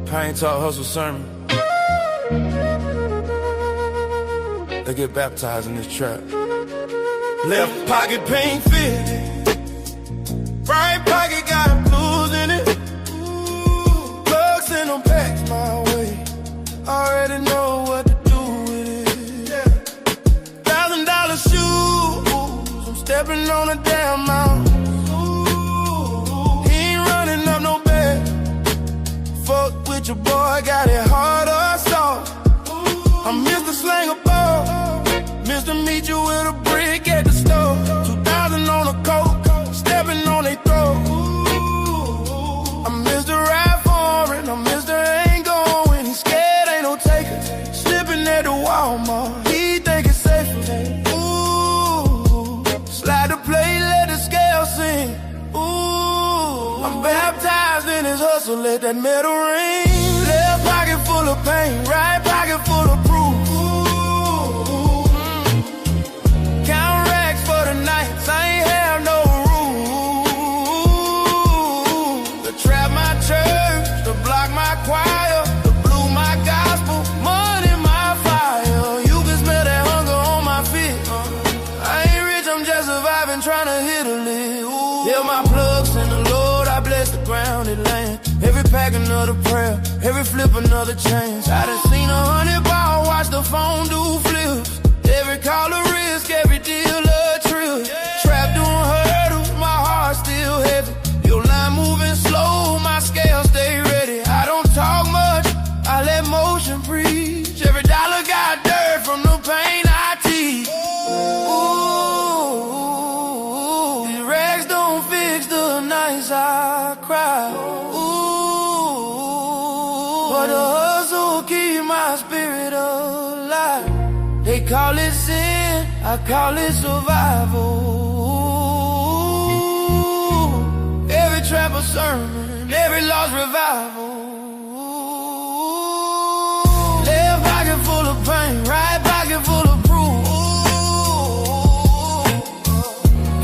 Pain talk, hustle sermon. They get baptized in this trap. Left pocket pink 50, right pocket got blues in it. Plugs in them packs my way. Already know what to do with it. $1,000 shoes, I'm stepping on a damn mountain. He ain't running up no bed. Fuck with your boy, got it hard or soft. I'm Mr. Slang a ball, Mr. Meet You with a brick at the store. 2,000 on a coat, stepping on they throat. I'm Mr. Ride Foreign, I'm Mr. Ain't going when he's scared, ain't no taker. Slipping at the Walmart, he think it's safer. Ooh, slide the plate, let the scale sing. Ooh, I'm baptized in his hustle, let that metal ring. Left pocket full of pain, right pocket full of proof. Count racks for the nights, I ain't have no room. To trap my church, to block my choir, to blew my gospel, money my fire. You can smell that hunger on my feet. I ain't rich, I'm just surviving, trying to hit a lick. Yeah, my plugs in the Lord, I bless the grounded land. Every pack another prayer, every flip another chance. I done seen 100 ball, watch the phone do flips. Every call a risk, every deal a trip. Trap doing hurdles, my heart still heavy. Your line moving slow, my scale stay ready. I don't talk much, I let motion preach. Every dollar got dirt from the pain I teach. Ooh, these rags don't fix the nights I cry. But the hustle keep my spirit alive. They call it sin, I call it survival. Every trap a sermon, every lost revival. Left pocket full of pain, right pocket full of proof.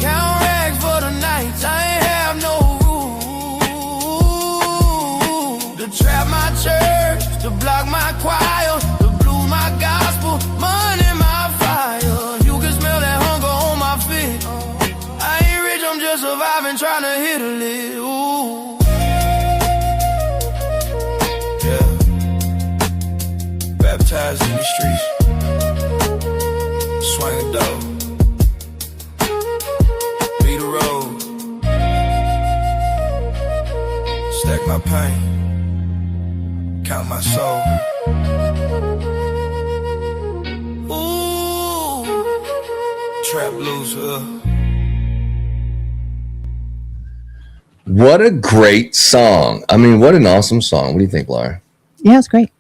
Count rags for the nights, I ain't have no room. To trap my church, to block my choir, to blew my gospel, money my fire. You can smell that hunger on my feet. I ain't rich, I'm just surviving, trying to hit a lick. Ooh. Yeah. Baptized in the streets. Swing the dough. Beat the road. Stack my pain. Count my soul. Ooh, trap blues, What a great song. I mean, what an awesome song. What do you think, Laura? Yeah, it's great.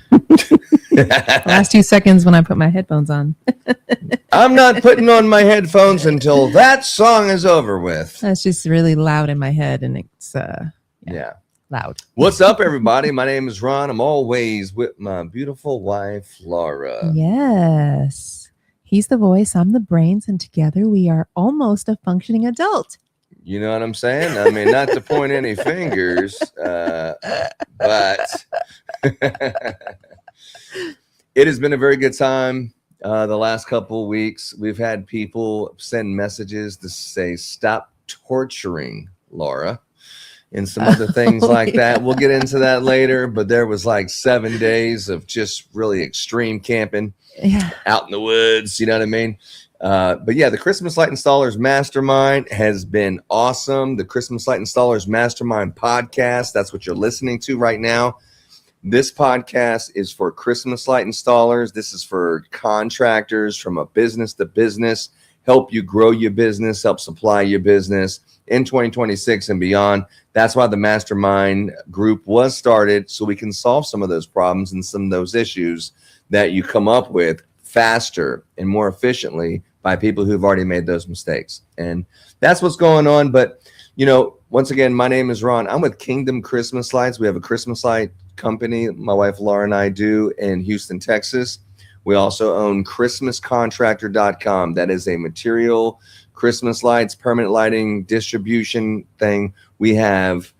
The last 2 seconds when I put my headphones on. I'm not putting on my headphones until that song is over with. It's just really loud in my head, and it's Yeah. loud. What's up, everybody? My name is Ron. I'm always with my beautiful wife, Laura. Yes. He's the voice, I'm the brains, and together we are almost a functioning adult. You know what I'm saying? I mean, not to point any fingers, but it has been a very good time. The last couple of weeks, we've had people send messages to say, stop torturing Laura, and some other things like that. We'll get into that later, but there was like 7 days of just really extreme camping out in the woods. You know what I mean? But yeah, the Christmas Light Installers Mastermind has been awesome. The Christmas Light Installers Mastermind podcast, that's what you're listening to right now. This podcast is for Christmas light installers. This is for contractors from a business to business, help you grow your business, help supply your business in 2026 and beyond. That's why the Mastermind group was started, so we can solve some of those problems and some of those issues that you come up with faster and more efficiently by people who've already made those mistakes. And that's what's going on. But, you know, once again, my name is Ron. I'm with Kingdom Christmas Lights. We have a Christmas light company, my wife Laura and I do, in Houston, Texas. We also own ChristmasContractor.com. That is a material Christmas lights, permanent lighting distribution thing. We have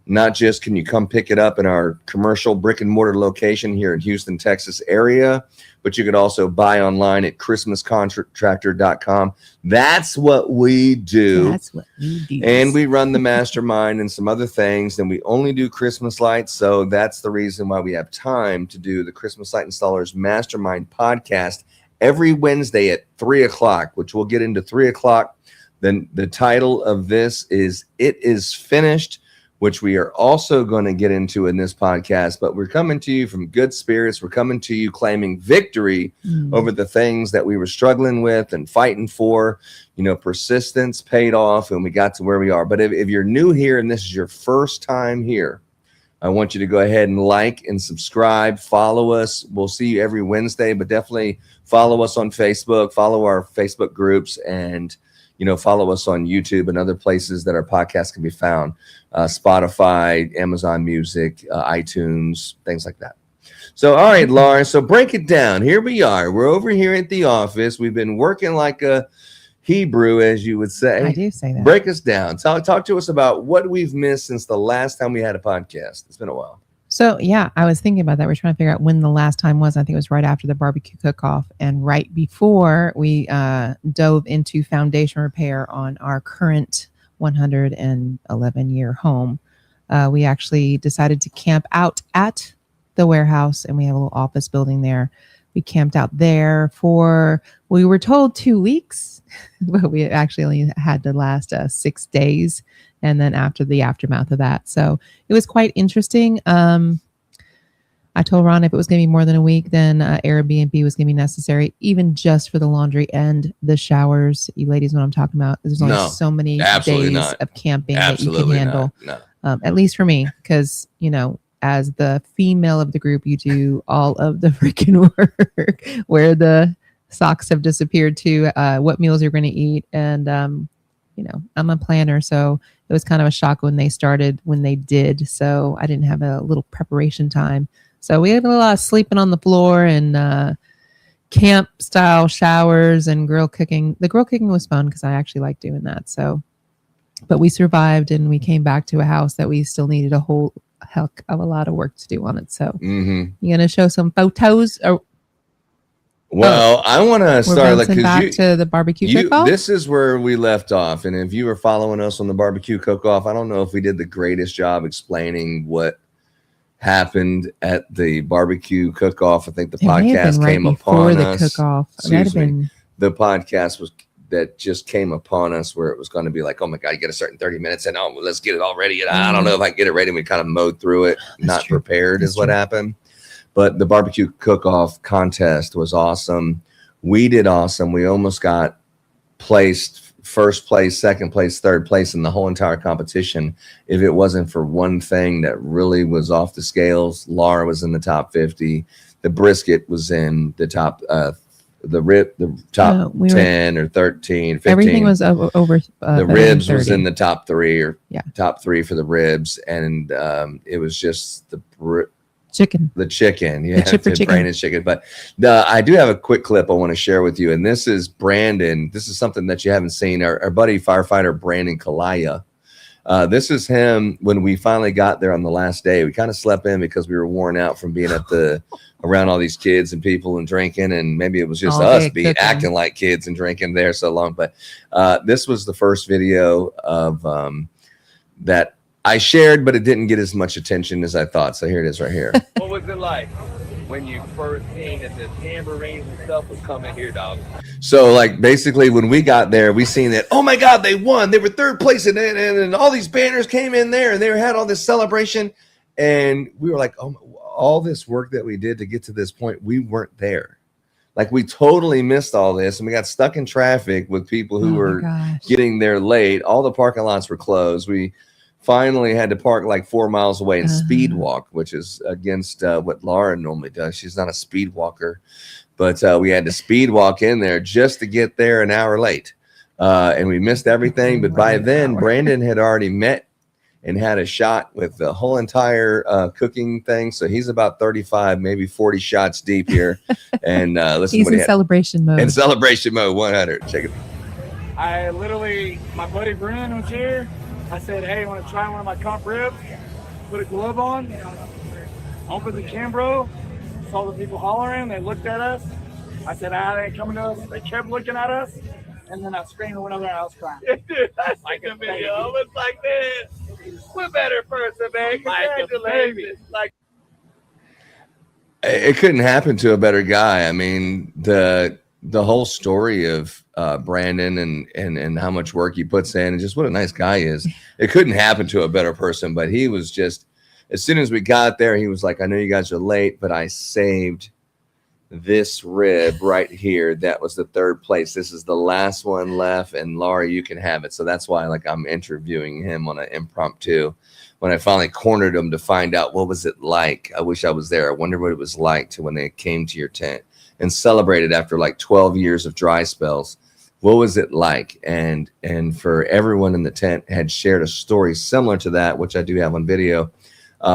Not just can you come pick it up in our commercial brick and mortar location here in Houston, Texas area, but you could also buy online at christmascontractor.com. That's what we do. That's what we do. And we run the Mastermind and some other things, and we only do Christmas lights. So that's the reason why we have time to do the Christmas Light Installers Mastermind podcast every Wednesday at 3:00, which we'll get into 3:00. Then the title of this is It Is Finished, which we are also going to get into in this podcast. But we're coming to you from good spirits. We're coming to you claiming victory over the things that we were struggling with and fighting for. You know, persistence paid off, and we got to where we are. But if you're new here and this is your first time here, I want you to go ahead and like and subscribe. Follow us. We'll see you every Wednesday, but definitely follow us on Facebook. Follow our Facebook groups, and follow us on YouTube and other places that our podcast can be found. Spotify, Amazon Music, iTunes, things like that. So, all right, Laura, so break it down. Here we are. We're over here at the office. We've been working like a Hebrew, as you would say. I do say that. Break us down. Talk to us about what we've missed since the last time we had a podcast. It's been a while. So, yeah, I was thinking about that. We're trying to figure out when the last time was. I think it was right after the barbecue cook-off and right before we dove into foundation repair on our current 111-year home. We actually decided to camp out at the warehouse, and we have a little office building there. We camped out there for, we were told 2 weeks, but we actually only had to last 6 days. And then after the aftermath of that. So it was quite interesting. I told Ron if it was going to be more than a week, then Airbnb was going to be necessary, even just for the laundry and the showers. You ladies know what I'm talking about. There's only so many days of camping that you can handle. At least for me, because, as the female of the group, you do all of the freaking work, where the socks have disappeared to, what meals you're going to eat. And, I'm a planner, so it was kind of a shock when they did. So I didn't have a little preparation time. So we had a lot of sleeping on the floor and camp style showers and grill cooking. The grill cooking was fun because I actually like doing that. So, but we survived and we came back to a house that we still needed a whole heck of a lot of work to do on it. So you're going to show some photos or. Well, I want to start back to the barbecue cook-off. This is where we left off, and if you were following us on the barbecue cook-off, I don't know if we did the greatest job explaining what happened at the barbecue cook-off. I think the podcast came upon us. Cook-off. The podcast that just came upon us where it was going to be like, oh my God, you get a certain 30 minutes and let's get it all ready. And I don't know if I can get it ready. And we kind of mowed through it. Not prepared is what happened. But the barbecue cook-off contest was awesome. We did awesome. We almost got placed first place, second place, third place in the whole entire competition. If it wasn't for one thing that really was off the scales, Laura was in the top 50. The brisket was in the top, the top 10 or 13, 15. Everything was over. The ribs 30. Was in the top 3 or top 3 for the ribs. And it was just the chicken. The chicken. Yeah, the Brandon's chicken. But I do have a quick clip I want to share with you. And this is Brandon. This is something that you haven't seen. Our buddy firefighter Brandon Kalaya. This is him when we finally got there on the last day. We kind of slept in because we were worn out from being at around all these kids and people and drinking. And maybe it was just us acting like kids and drinking there so long. But this was the first video of that I shared, but it didn't get as much attention as I thought. So here it is right here. What was it like when you first seen that the tambourines and stuff was coming here, dog? So like basically when we got there, we seen that, oh my God, they won. They were third place and all these banners came in there and they had all this celebration. And we were like, oh, all this work that we did to get to this point, we weren't there. Like we totally missed all this and we got stuck in traffic with people who were getting there late. All the parking lots were closed. We finally had to park like 4 miles away and speed walk, which is against what Laura normally does. She's not a speed walker, but we had to speed walk in there just to get there an hour late. And we missed everything. But by then, Brandon had already met and had a shot with the whole entire cooking thing. So he's about 35, maybe 40 shots deep here. And listen, he's in celebration mode. In celebration mode, 100. Check it. My buddy Brandon was here. I said, hey, want to try one of my comp ribs? put a glove on, opened the cambro, saw the people hollering. They looked at us. I said, they ain't coming to us. They kept looking at us. And then I screamed and went over there and I was crying. Dude, I like the video. I was like, man, we're better person, man. Congratulations. Like, It couldn't happen to a better guy. I mean, the whole story of Brandon and how much work he puts in and just what a nice guy he is. It couldn't happen to a better person, but he was just, as soon as we got there, he was like, I know you guys are late, but I saved this rib right here. That was the third place. This is the last one left, and Laura, you can have it. So that's why like I'm interviewing him on an impromptu. When I finally cornered him to find out what was it like. I wish I was there. I wonder what it was like to when they came to your tent and celebrated after like 12 years of dry spells. What was it like? And for everyone in the tent had shared a story similar to that, which I do have on video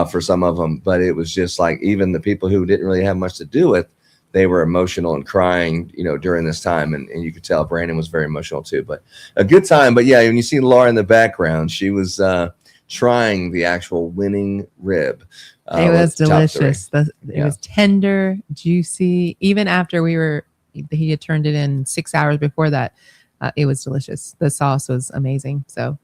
for some of them. But it was just like even the people who didn't really have much to do with, they were emotional and crying, you know, during this time. And you could tell Brandon was very emotional too, but a good time. But yeah, when you see Laura in the background, she was trying the actual winning rib. It was delicious. It was tender, juicy. Even after he had turned it in 6 hours before that, it was delicious. The sauce was amazing. So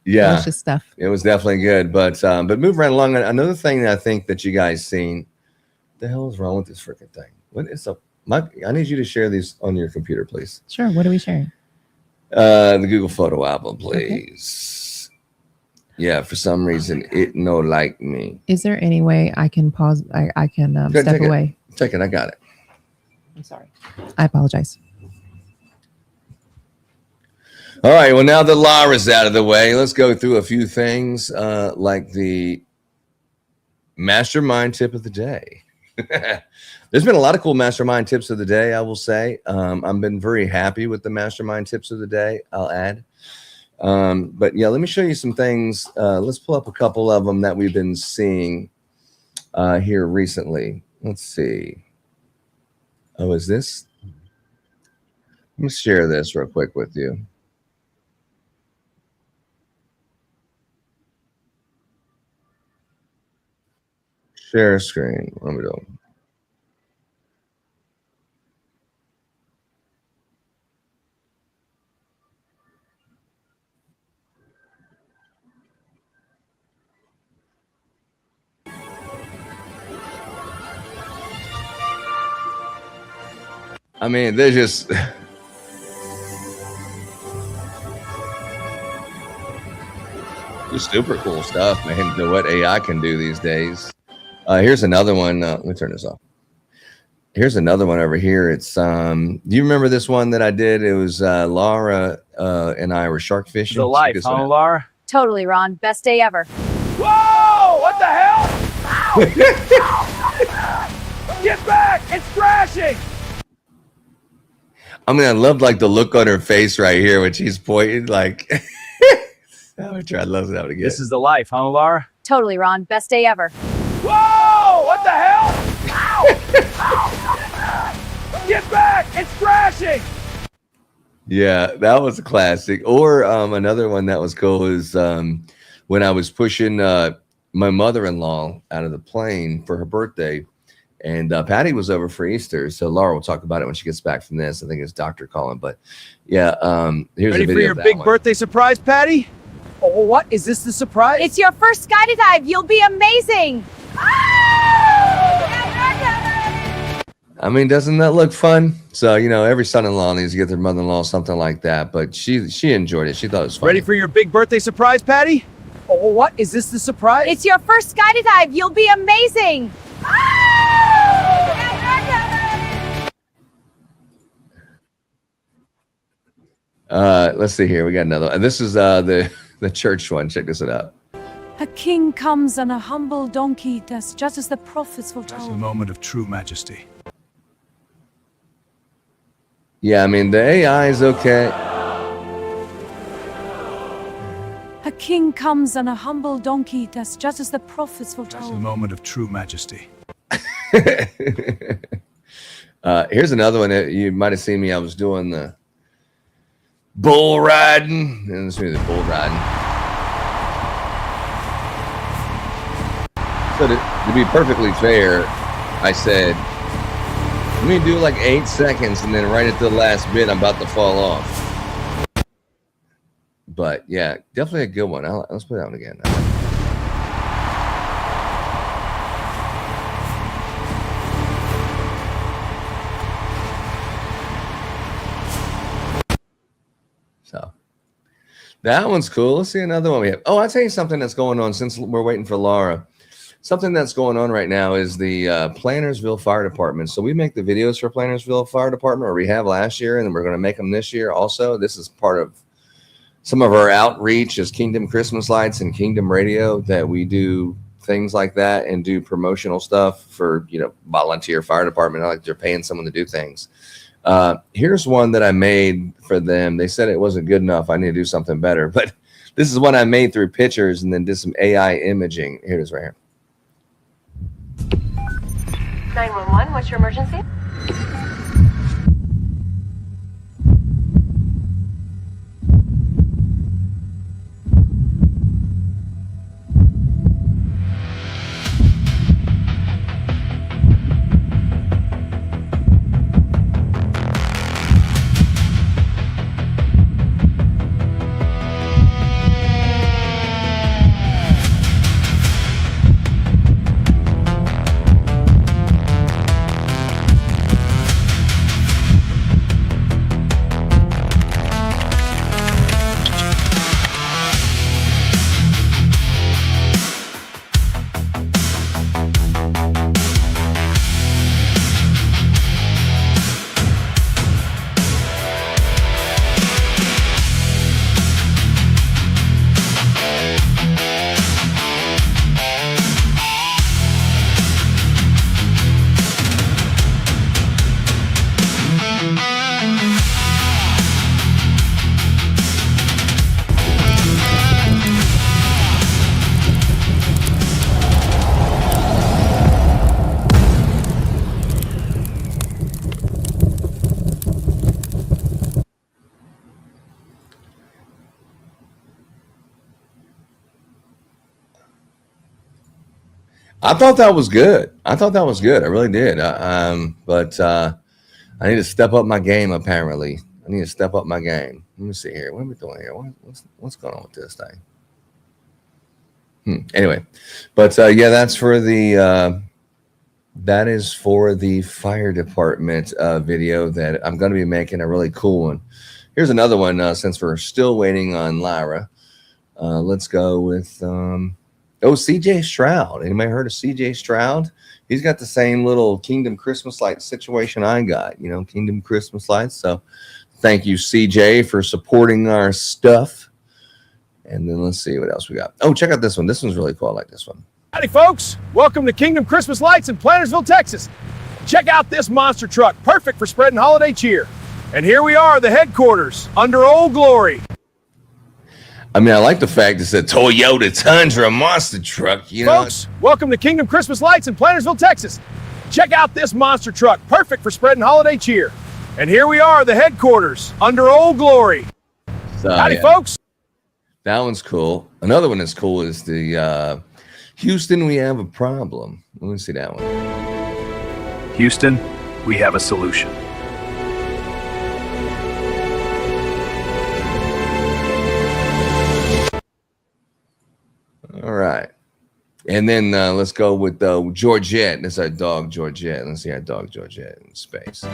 delicious stuff. It was definitely good. But move right along. Another thing that I think that you guys seen, the hell is wrong with this freaking thing? What is up? I need you to share these on your computer, please. Sure. What are we sharing? The Google Photo album, please. Okay. Yeah, for some reason it no like me. Is there any way I can pause? I can step away. Take it. I got it. I'm sorry. I apologize. All right. Well, now that Laura's out of the way, let's go through a few things like the Mastermind tip of the day. There's been a lot of cool Mastermind tips of the day, I will say. I've been very happy with the Mastermind tips of the day, I'll add. But yeah, let me show you some things. Let's pull up a couple of them that we've been seeing here recently. Let's see. Oh, is this? Let me share this real quick with you. Share screen. What am I doing? I mean, they're just super cool stuff, man, to what AI can do these days. Here's another one. Let me turn this off. Here's another one over here. It's do you remember this one that I did? It was Laura and I were shark fishing. The life, huh, Laura? Totally, Ron. Best day ever. Whoa! What the hell? Get back! It's crashing! I mean, I love like the look on her face right here when she's pointing. Like, I would try. Love that again. This is the life, huh, Laura? Totally, Ron. Best day ever. Whoa! What the hell? Get back! It's crashing! Yeah, that was a classic. Or another one that was cool is when I was pushing my mother-in-law out of the plane for her birthday. And Patty was over for Easter, so Laura will talk about it when she gets back from this. I think it's Dr. Colin, but yeah, here's Ready a video for your of that big one. birthday surprise, Patty? Oh, what? Is this the surprise? It's your first skydive. You'll be amazing. I mean, doesn't that look fun? So, you know, every son-in-law needs to get their mother-in-law something like that, but she enjoyed it. She thought it was fun. Ready for your big birthday surprise, Patty? Oh, what? Is this the surprise? It's your first skydive. You'll be amazing. Let's see here. We got another one. This is the church one. Check this out. A king comes on a humble donkey, that's just as the prophets That's the foretold. moment of true majesty. Yeah, I mean, the AI is okay. A king comes on a humble donkey, that's just as the prophets That's the foretold. moment of true majesty. Here's another one that you might have seen me. I was doing the bull riding. And let's do the bull riding. So to be perfectly fair, I said, let me do like 8 seconds, and then right at the last bit, I'm about to fall off. But yeah, definitely a good one. Let's put that one again. So that one's cool. Let's see another one we have. Oh, I'll tell you something that's going on since we're waiting for Laura. Something that's going on right now is the Plantersville Fire Department. So we make the videos for Plantersville Fire Department, or we have last year, and we're going to make them this year also. This is part of some of our outreach as Kingdom Christmas Lights and Kingdom Radio, that we do things like that and do promotional stuff for, volunteer fire department. Like they're paying someone to do things. Here's one that I made for them. They said it wasn't good enough. I need to do something better. But this is one I made through pictures and then did some AI imaging. Here it is right here. 911, what's your emergency? I thought that was good. I really did. But I need to step up my game. Apparently, I need to step up my game. Let me see here. What are we doing here? What's going on with this thing? Anyway, but yeah, that's for the that is for the fire department video that I'm going to be making. A really cool one. Here's another one. Since we're still waiting on Lyra, let's go with. CJ Stroud. Anybody heard of CJ Stroud? He's got the same little Kingdom Christmas Lights situation I got, Kingdom Christmas Lights. So thank you, CJ, for supporting our stuff. And then let's see what else we got. Oh, check out this one. This one's really cool. I like this one. Howdy, folks. Welcome to Kingdom Christmas Lights in Plantersville, Texas. Check out this monster truck, perfect for spreading holiday cheer. And here we are, the headquarters, under Old Glory. I mean, I like the fact it's a Toyota Tundra monster truck, Folks, welcome to Kingdom Christmas Lights in Plantersville, Texas. Check out this monster truck, perfect for spreading holiday cheer. And here we are, the headquarters, under Old Glory. So, howdy, folks. That one's cool. Another one that's cool is the Houston, we have a problem. Let me see that one. Houston, we have a solution. All right. And then let's go with Georgette. That's our dog, Georgette. Let's see our dog, Georgette, in space.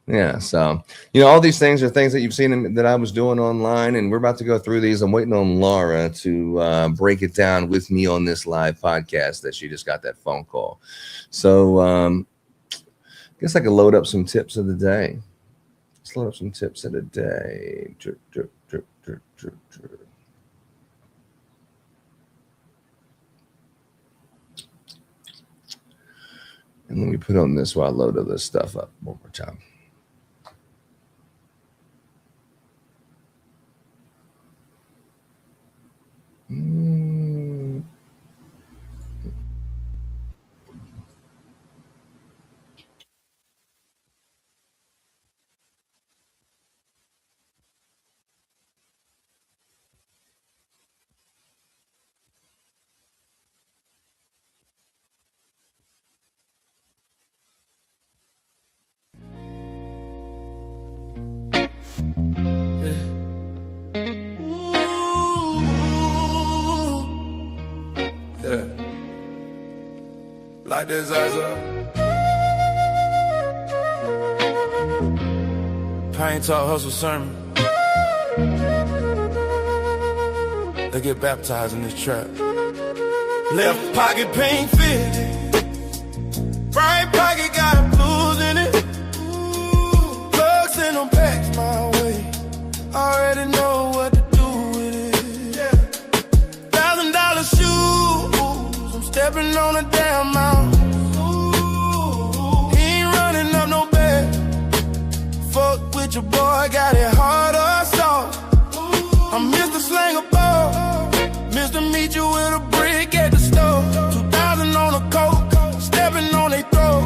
Yeah, so, all these things are things that you've seen that I was doing online, and we're about to go through these. I'm waiting on Laura to break it down with me on this live podcast that she just got that phone call. So I guess I could load up some tips of the day. Let's load up some tips of the day. And let me put on this while I load all this stuff up one more time. Yeah. Like this as a Pain Talk Hustle sermon. They get baptized in this trap. Left pocket pink 50, right pocket got blues in it. Plugs in them packs my way. Already know what to do with it. Yeah. $1,000 shoes, I'm stepping on a damn mountain. He ain't running up no bed. Fuck with your boy, got it hard or soft. I'm Mr. Slang a ball, Mr. Meet You with a brick at the store. 2,000 on a coat, stepping on they throat.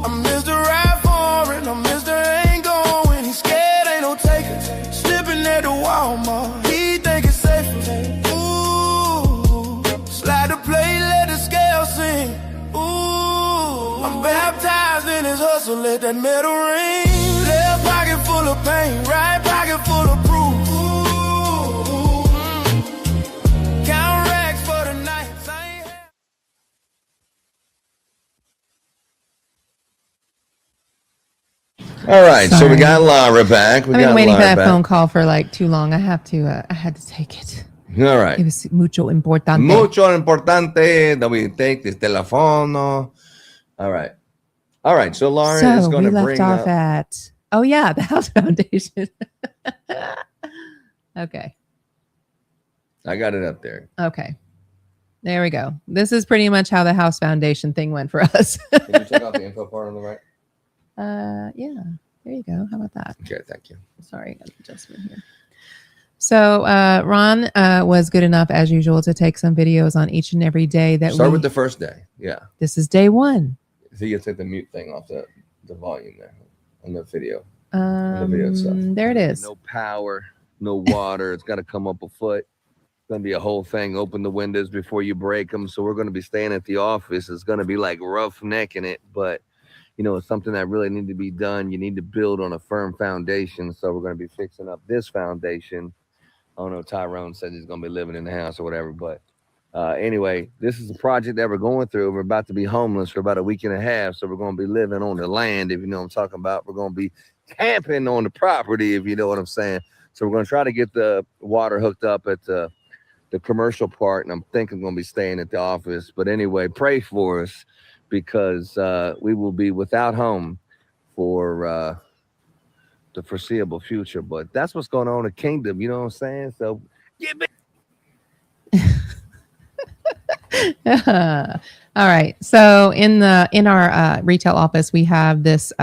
I'm Mr. Ride Foreign, I'm Mr. Ain't going. He scared, ain't no taker. Slipping at the Walmart, he think it's safer. Ooh, slide the plate, let the scale sing. Ooh, I'm baptized in his hustle, let that metal ring. Left pocket full of pain, right pocket full of proof. Count racks for the night. All right, so we Sorry. got Laura back. I've been waiting for that phone call for like too long. I had to take it. All right. It was mucho importante. Mucho importante that we take this teléfono. All right. All right, so Lauren So is going we to left bring off up... at the House Foundation. Okay. I got it up there. Okay. There we go. This is pretty much how the House Foundation thing went for us. Can you check out the info part on the right? Yeah. There you go. How about that? Okay, thank you. Sorry, I got an adjustment here. So Ron was good enough, as usual, to take some videos on each and every day that Start with the first day. Yeah. This is day one. So you take the mute thing off the volume there on the video. The video itself. There it is. No power, no water. It's got to come up a foot. It's going to be a whole thing. Open the windows before you break them. So we're going to be staying at the office. It's going to be like roughnecking it, but you know, it's something that really needs to be done. You need to build on a firm foundation. So we're going to be fixing up this foundation. I don't know, Tyrone said he's going to be living in the house or whatever, but anyway, this is a project that we're going through. We're about to be homeless for about a week and a half. So we're going to be living on the land, if you know what I'm talking about. We're going to be camping on the property, if you know what I'm saying. So we're going to try to get the water hooked up at the commercial part. And I'm thinking I'm going to be staying at the office. But anyway, pray for us because we will be without home for the foreseeable future. But that's what's going on in the kingdom. You know what I'm saying? So give it. All right. So in our retail office, we have this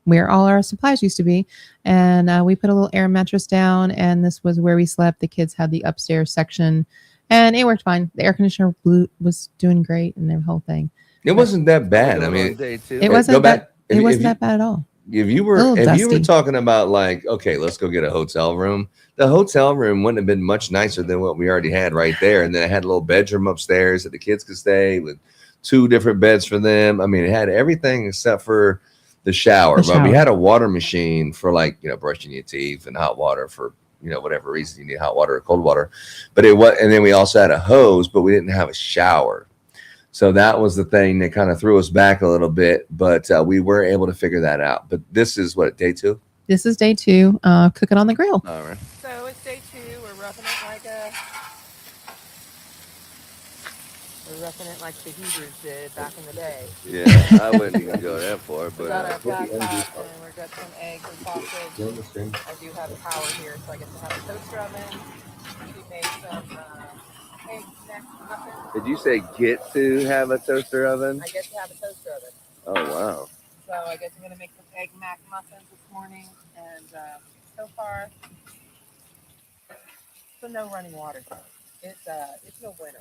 where all our supplies used to be, and we put a little air mattress down, and this was where we slept. The kids had the upstairs section, and it worked fine. The air conditioner was doing great, and the whole thing. It wasn't that bad. I mean, it wasn't that. It wasn't that bad at all. If you were talking about like, okay, let's go get a hotel room, the hotel room wouldn't have been much nicer than what we already had right there. And then it had a little bedroom upstairs that the kids could stay with 2 different beds for them. I mean, it had everything except for the shower. But we had a water machine for like, you know, brushing your teeth and hot water for, you know, whatever reason you need hot water or cold water. But and then we also had a hose, but we didn't have a shower. So that was the thing that kind of threw us back a little bit, but we were able to figure that out. But this is what, day 2? This is day 2, cooking on the grill. All right. So it's day 2. We're roughing it like the Hebrews did back in the day. Yeah, I wouldn't even go that far, but We got our backpack and we've got some eggs and sausage. I do have power here, so I get to have a toaster oven. We made some egg snack muffins. Did you say get to have a toaster oven? I get to have a toaster oven. Oh, wow. So I guess I'm going to make some egg mac muffins this morning. And so far, so no running water. It's no bueno.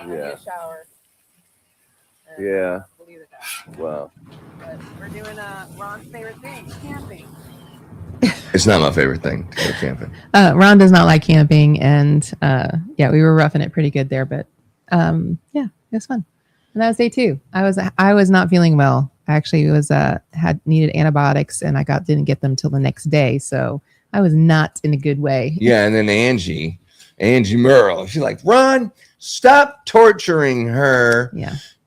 Yeah. A shower. Yeah. We'll leave it at that. Wow. But we're doing Ron's favorite thing, camping. It's not my favorite thing to go camping. Ron does not like camping, and we were roughing it pretty good there, but it was fun. And that was day 2. I was not feeling well. actually was had needed antibiotics, and I didn't get them till the next day. So I was not in a good way. Yeah, and then Angie Merle, she's like, Ron, stop torturing her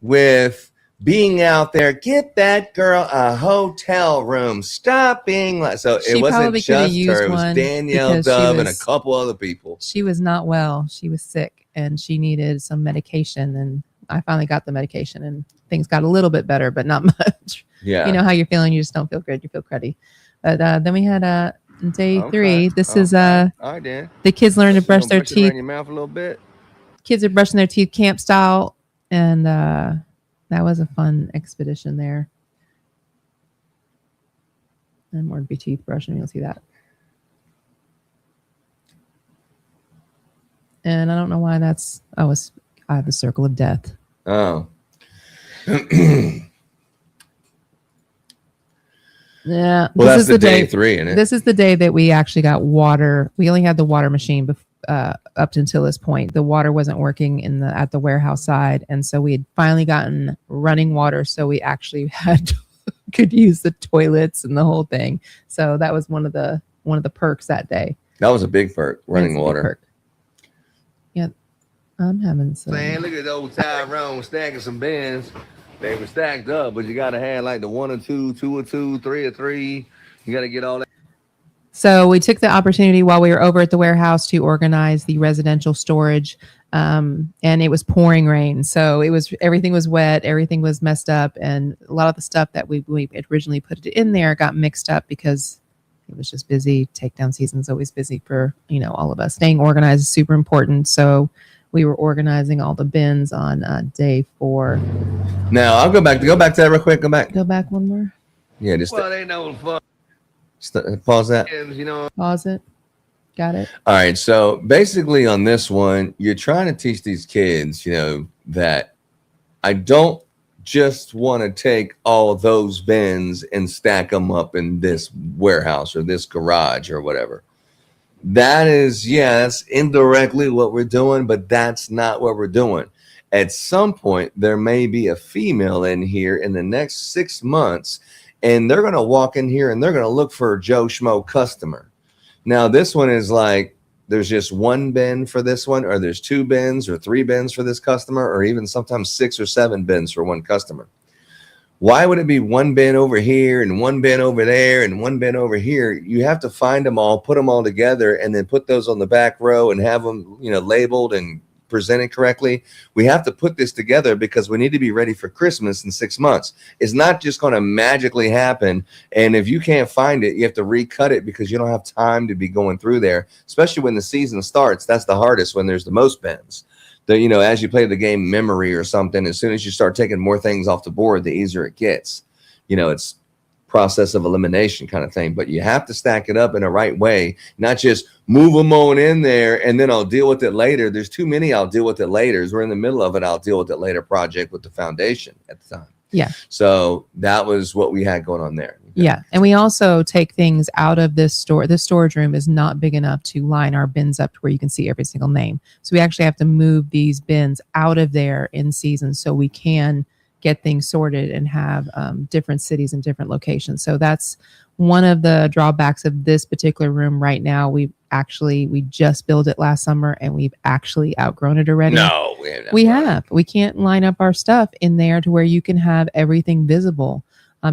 with being out there. Get that girl a hotel room. Stop being like. So it wasn't just her. It was Danielle Dove and a couple other people. She was not well. She was sick and she needed some medication. And I finally got the medication and things got a little bit better, but not much. Yeah. You know how you're feeling. You just don't feel good. You feel cruddy. But then we had day 3. This is all right, Dan. The kids learn to brush their Brush it teeth. around your mouth a little bit. Kids are brushing their teeth camp style. And that was a fun expedition there. And more to be teeth brushing. You'll see that. And I don't know why that's. I was the circle of death. Oh. Yeah. Well, that's the day 3, isn't it? This is the day that we actually got water. We only had the water machine up until this point. The water wasn't working at the warehouse side, and so we had finally gotten running water. So we actually could use the toilets and the whole thing. So that was one of the perks that day. That was a big perk, running water. Yeah, I'm having some. Man, look at old Tyrone stacking some bins. They were stacked up, but you got to have like the 1 or 2, 2 or 2, 3 or 3. You got to get all that. So we took the opportunity while we were over at the warehouse to organize the residential storage, and it was pouring rain. So everything was wet, everything was messed up, and a lot of the stuff that we originally put it in there got mixed up because it was just busy. Takedown season's always busy for all of us. Staying organized is super important. So we were organizing all the bins on day 4. Now I'll go back to that real quick. Go back one more. Yeah, just they know fun. Pause that. Pause it. Got it. All right. So basically on this one, you're trying to teach these kids, that I don't just want to take all those bins and stack them up in this warehouse or this garage or whatever. That is, that's indirectly what we're doing, but that's not what we're doing. At some point, there may be a female in here in the next 6 months, and they're going to walk in here and they're going to look for a Joe Schmo customer. Now, this one is like, there's just one bin for this one, or there's 2 bins or 3 bins for this customer, or even sometimes 6 or 7 bins for one customer. Why would it be 1 bin over here and 1 bin over there and 1 bin over here? You have to find them all, put them all together, and then put those on the back row and have them, labeled and presented correctly. We have to put this together because we need to be ready for Christmas in 6 months. It's not just going to magically happen. And if you can't find it, you have to recut it because you don't have time to be going through there, especially when the season starts. That's the hardest, when there's the most bins. As you play the game memory or something, as soon as you start taking more things off the board, the easier it gets. It's process of elimination kind of thing, but you have to stack it up in the right way, not just move them on in there and then I'll deal with it later. There's too many I'll deal with it later. We're in the middle of it. I'll deal with it later project with the foundation at the time. Yeah. So that was what we had going on there. Okay. Yeah. And we also take things out of this store. This storage room is not big enough to line our bins up to where you can see every single name. So we actually have to move these bins out of there in season so we can get things sorted and have different cities and different locations. So that's one of the drawbacks of this particular room right now. We just built it last summer and we've actually outgrown it already. No, we have. We can't line up our stuff in there to where you can have everything visible.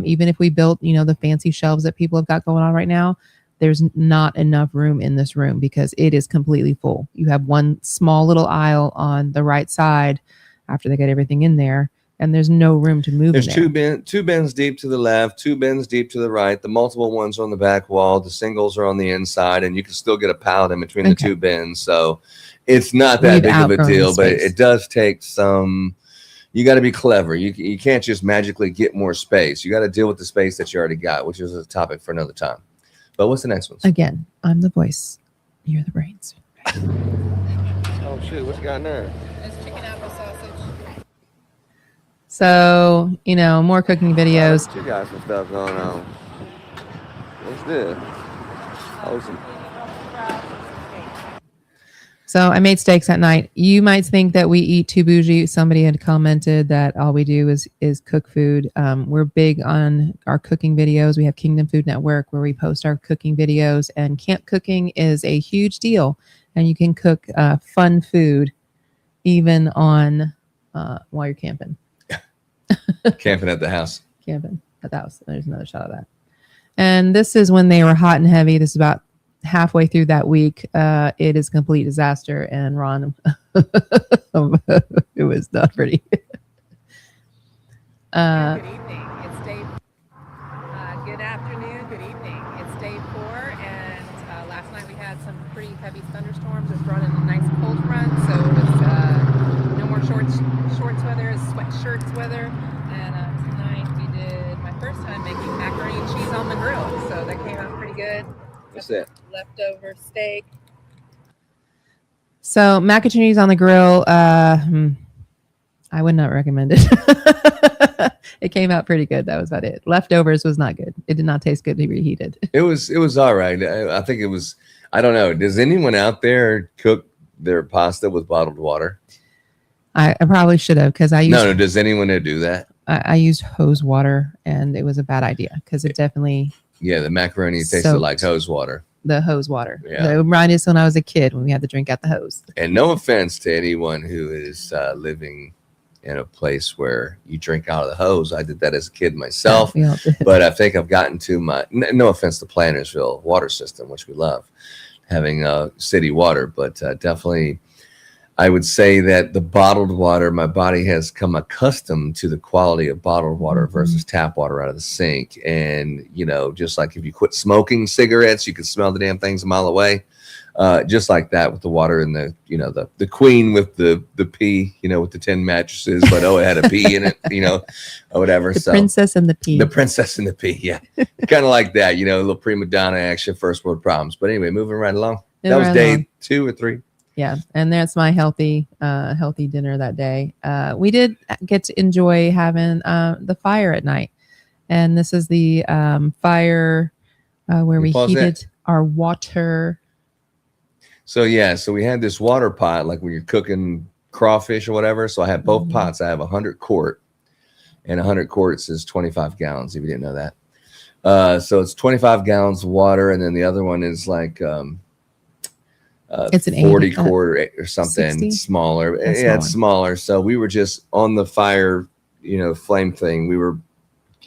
Even if we built, the fancy shelves that people have got going on right now, there's not enough room in this room because it is completely full. You have one small little aisle on the right side after they get everything in there, and there's no room to move. There's two bins deep to the left, 2 bins deep to the right. The multiple ones are on the back wall. The singles are on the inside, and you can still get a pallet in between the 2 bins. So it's not that big of a deal, but it does take some. You got to be clever. You can't just magically get more space. You got to deal with the space that you already got, which is a topic for another time. But what's the next one? Again, I'm the voice. You're the brains. Oh shit! What you got in there? It's chicken apple sausage. So, more cooking videos. You got some stuff going on. What's this? Oh, So I made steaks that night. You might think that we eat too bougie. Somebody had commented that all we do is cook food. We're big on our cooking videos. We have Kingdom Food Network where we post our cooking videos, and camp cooking is a huge deal. And you can cook fun food even on while you're camping. Camping at the house. Camping at the house. There's another shot of that. And this is when they were hot and heavy. This is about halfway through that week. It is a complete disaster, and Ron it was not pretty. Good evening. It's day. Good afternoon. Good evening. It's day 4, and last night we had some pretty heavy thunderstorms, which brought in a nice cold front. So it was no more shorts weather, it's sweatshirts weather. And tonight we did my first time making macaroni and cheese on the grill, so that came out pretty good. What's that? Leftover steak. So mac and cheese on the grill. I would not recommend it. It came out pretty good. That was about it. Leftovers was not good. It did not taste good to be reheated. It was all right. I think it was. I don't know. Does anyone out there cook their pasta with bottled water? I probably should have, because I used No. Does anyone do that? I used hose water, and it was a bad idea because it definitely. Yeah, the macaroni tasted like hose water. The hose water. Yeah. It reminded us when I was a kid when we had to drink out the hose. And no offense to anyone who is living in a place where you drink out of the hose. I did that as a kid myself, Yeah, but I think I've gotten to my, no offense to Plantersville water system, which we love having city water, but definitely I would say that the bottled water, my body has come accustomed to the quality of bottled water versus tap water out of the sink. And, you know, just like if you quit smoking cigarettes, you can smell the damn things a mile away. Just like that with the water and the, you know, the queen with the pea, you know, with the 10 mattresses, but it had a pea in it, you know, or whatever. The princess and the pea. The princess and the pea, yeah. Kind of like that, you know, a little prima donna action, first world problems. But anyway, moving right along. That was day 2 or 3. Yeah, and that's my healthy dinner that day. We did get to enjoy having the fire at night, and this is the fire where we heated our water. So we had this water pot, like when you're cooking crawfish or whatever. So I had both pots. I have 100 quart, and 100 quarts is 25 gallons. If you didn't know that, so it's 25 gallons of water, and then the other one is like. It's an 40 quart or something 60? Smaller. Yeah, it's smaller. So we were just on the fire, you know, flame thing. We were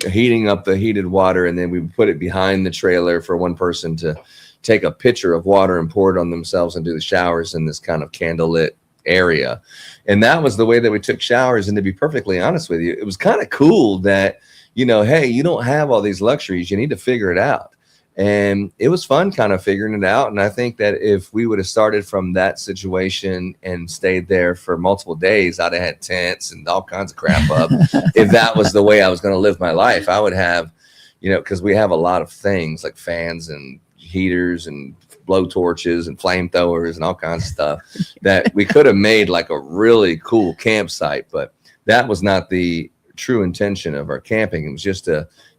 heating up the heated water, and then we put it behind the trailer for one person to take a pitcher of water and pour it on themselves and do the showers in this kind of candlelit area. And that was the way that we took showers. And to be perfectly honest with you, it was kind of cool that, you know, hey, you don't have all these luxuries. You need to figure it out. And it was fun kind of figuring it out. And I think that if we would have started from that situation and stayed there for multiple days, I'd have had tents and all kinds of crap up. If that was the way I was going to live my life, I would have, you know, because we have a lot of things like fans and heaters and blow torches and flamethrowers and all kinds of stuff that we could have made like a really cool campsite. But that was not the true intention of our camping. It was just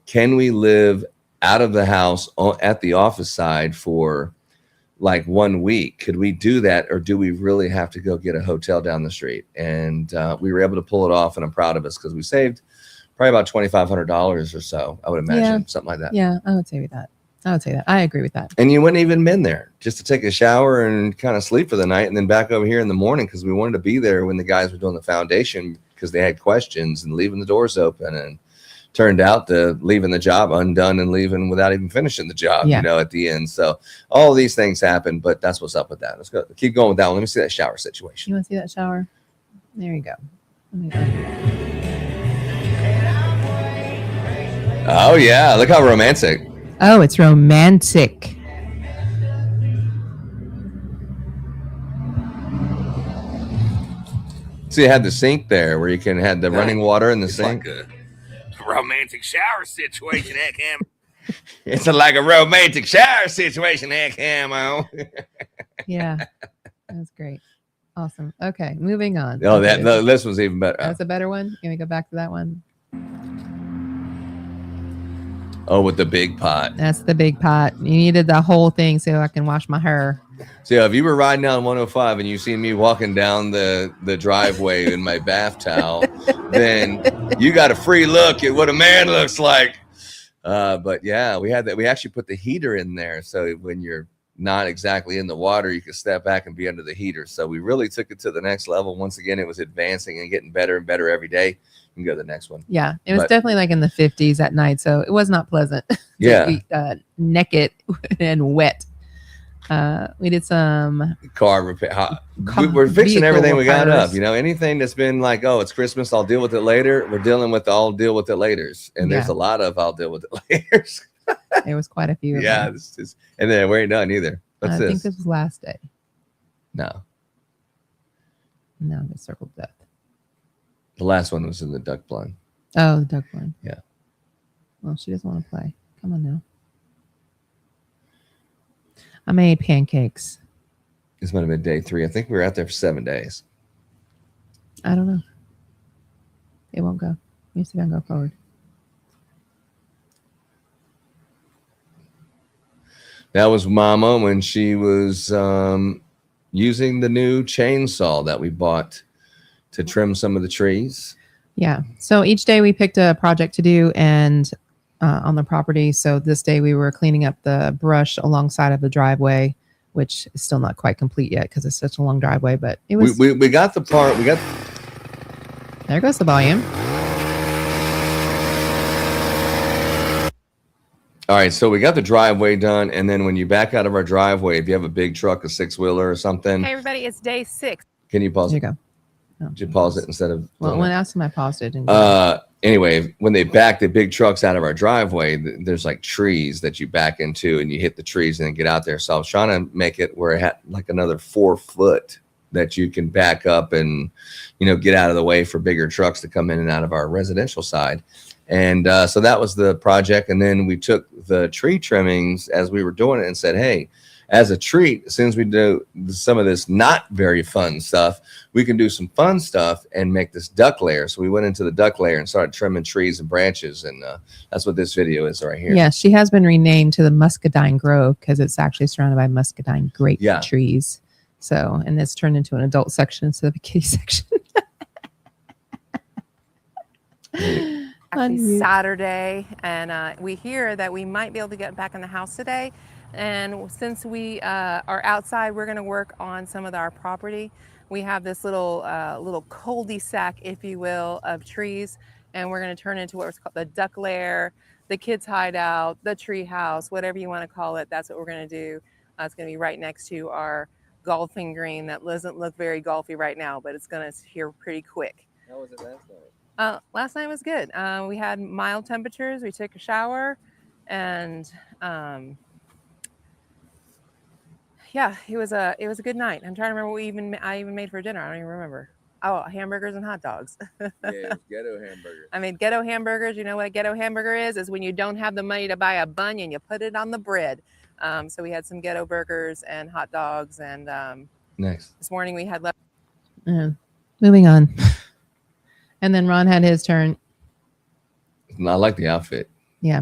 can we live out of the house at the office side for like 1 week? Could we do that, or do we really have to go get a hotel down the street? And we were able to pull it off, and I'm proud of us because we saved probably about $2,500 or so, I would imagine, something like that. Yeah, I would say that. I agree with that. And you wouldn't even been there just to take a shower and kind of sleep for the night, and then back over here in the morning because we wanted to be there when the guys were doing the foundation because they had questions and leaving the doors open, and turned out to leaving the job undone and leaving without even finishing the job, you know, at the end. So all these things happen, but that's what's up with that. Let's go. Keep going with that one. Let me see that shower situation. You want to see that shower? There you go. Oh, yeah. Look how romantic. Oh, it's romantic. So you had the sink there where you can have the running water in the sink. Like a romantic shower situation, heck, Cam. It's like a romantic shower situation, heck, Camo. Yeah, that's great. Awesome. Okay, moving on. Oh, this was even better. That's a better one. Can we go back to that one? Oh, with the big pot. That's the big pot. You needed the whole thing so I can wash my hair. So yeah, if you were riding down 105 and you see me walking down the driveway in my bath towel, then you got a free look at what a man looks like. But yeah, we had that. We actually put the heater in there, so when you're not exactly in the water, you can step back and be under the heater. So we really took it to the next level. Once again, it was advancing and getting better and better every day. You can go to the next one. Yeah, it was definitely like in the 50s at night, so it was not pleasant. Yeah, be, naked and wet. We did some car repair. We're fixing everything we got repairs. up. You know, anything that's been like, oh, it's Christmas, I'll deal with it later. We're dealing with the I'll deal with it laters, and there's a lot of I'll deal with it laters. There was quite a few. Yeah, this is, and then we ain't done either. What's I this? think this was last day. No, the circle of death. the last one was in the duck blind. Oh, the duck one. Yeah. Well, she doesn't want to play. Come on now. I made pancakes. This might have been day 3. I think we were out there for 7 days. I don't know. It won't go. You see if I can go forward. That was Mama when she was using the new chainsaw that we bought to trim some of the trees. Yeah. So each day we picked a project to do and on the property. So this day we were cleaning up the brush alongside of the driveway, which is still not quite complete yet because it's such a long driveway. But it was. We got the part. We got. There goes the volume. All right, so we got the driveway done, and then when you back out of our driveway, if you have a big truck, a 6-wheeler or something. Hey, everybody, it's day 6. Can you pause There it? you go. Oh, Did you pause it instead of? Well, when I asked him, I paused it. And Anyway, when they back the big trucks out of our driveway, there's like trees that you back into, and you hit the trees and then get out there. So I was trying to make it where it had like another 4 foot that you can back up and, you know, get out of the way for bigger trucks to come in and out of our residential side. And so that was the project. And then we took the tree trimmings as we were doing it and said, hey, as a treat, since we do some of this not very fun stuff, we can do some fun stuff and make this duck layer. So we went into the duck layer and started trimming trees and branches. And that's what this video is right here. yeah, she has been renamed to the Muscadine Grove because it's actually surrounded by muscadine grape trees. So, and it's turned into an adult section instead of a kiddie section. Actually Saturday, and we hear that we might be able to get back in the house today. And since we are outside, we're going to work on some of our property. We have this little cul-de-sac, if you will, of trees, and we're going to turn into what's called the duck lair, the kids' hideout, the tree house, whatever you want to call it. That's what we're going to do. It's going to be right next to our golfing green that doesn't look very golfy right now, but it's going to here pretty quick. How was it last night? Last night was good. We had mild temperatures. We took a shower, and yeah, it was a good night. I'm trying to remember what I even made for dinner. I don't even remember. Oh, hamburgers and hot dogs. Yeah, it was ghetto hamburger. I made ghetto hamburgers. You know what a ghetto hamburger is? Is when you don't have the money to buy a bun and you put it on the bread. So we had some ghetto burgers and hot dogs, and Next. this morning we had left. Moving on. And then Ron had his turn. I like the outfit. Yeah.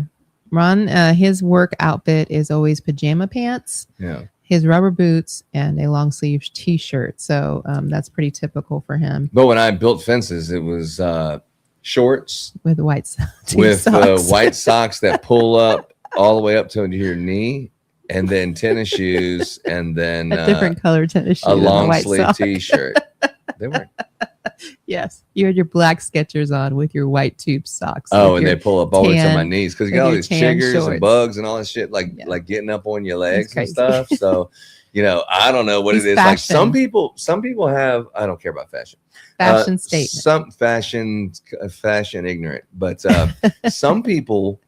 Ron, his work outfit is always pajama pants, Yeah. his rubber boots, and a long sleeve t-shirt. So that's pretty typical for him. But when I built fences, it was shorts With white with socks. white socks that pull up all the way up to your knee, and then tennis shoes, and then a different color tennis shoe. a than the long white sleeve sock. t-shirt. They were. Yes. You had your black Skechers on with your white tube socks. Oh, with and your they pull up all the way to tan- my knees because you with got all your these tan chiggers shorts. and bugs and all this shit, like getting up on your legs and crazy. stuff. So, you know, I don't know what It's it is. Like some fashion. people have. I don't care about fashion. Fashion statement. Some fashion ignorant, but some people.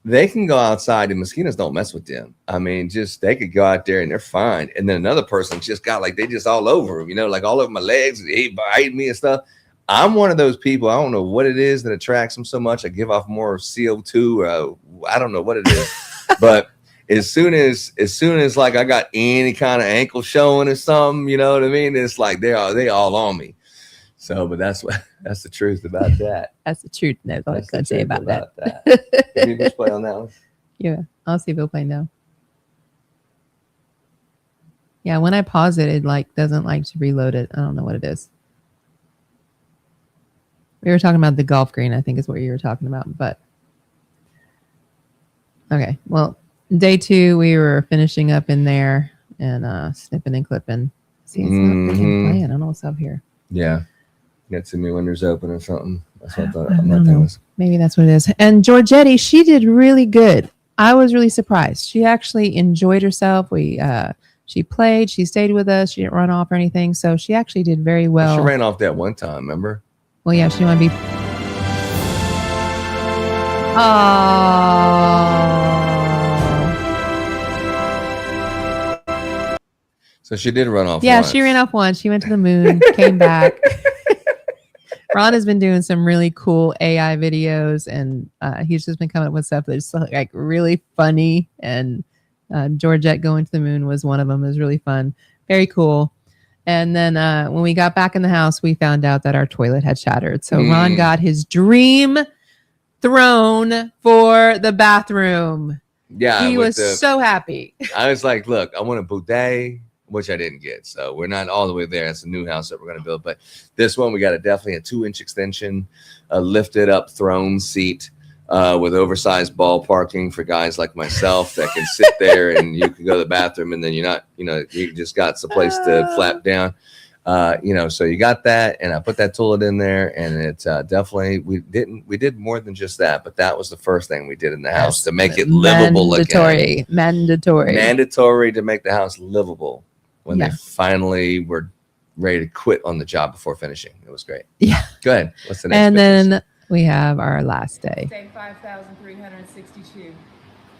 They can go outside and mosquitoes don't mess with them. I mean, just they could go out there and they're fine. And then another person just got like they just all over them, you know, like all over my legs, they bite me and stuff. I'm one of those people. I don't know what it is that attracts them so much. I give off more CO2. I don't know what it is, but as soon as like I got any kind of ankle showing or something, you know what I mean? It's like they all on me. So, but that's the truth about that. That's the truth. That's all I can say about that. Can you just play on that one? Yeah. I'll see if he'll play now. Yeah, when I pause it, it like doesn't like to reload it. I don't know what it is. We were talking about the golf green, I think is what you were talking about. But okay, well, day 2 we were finishing up in there and snipping and clipping. See, it's not freaking playing. I don't know what's up here. Yeah, get to me when there's open or something. That's what I thought. I don't know. Maybe that's what it is. And Georgetti, she did really good. I was really surprised. She actually enjoyed herself. She played. She stayed with us. She didn't run off or anything. So she actually did very well. She ran off that one time, remember? Well, yeah, she wanted to be. Oh. So she did run off. Yeah, once. she ran off once. She went to the moon, came back. Ron has been doing some really cool AI videos, and he's just been coming up with stuff that's like really funny. And Georgette going to the moon was one of them. It was really fun, very cool. And then when we got back in the house, we found out that our toilet had shattered. So Ron got his dream throne for the bathroom. Yeah, he was so happy. I was like, look, I want a bidet, which I didn't get. So we're not all the way there. It's a new house that we're going to build. But this one, we got definitely a 2-inch extension, a lifted up throne seat with oversized ball parking for guys like myself that can sit there and you can go to the bathroom and then you're not, you just got some place to flap down. So you got that, and I put that toilet in there, and it's definitely we did more than just that, but that was the first thing we did in the house to make it livable again. Mandatory to make the house livable when they finally were ready to quit on the job before finishing. It was great. Yeah. Go ahead. What's the next? And then we have our last day. Day 5,362.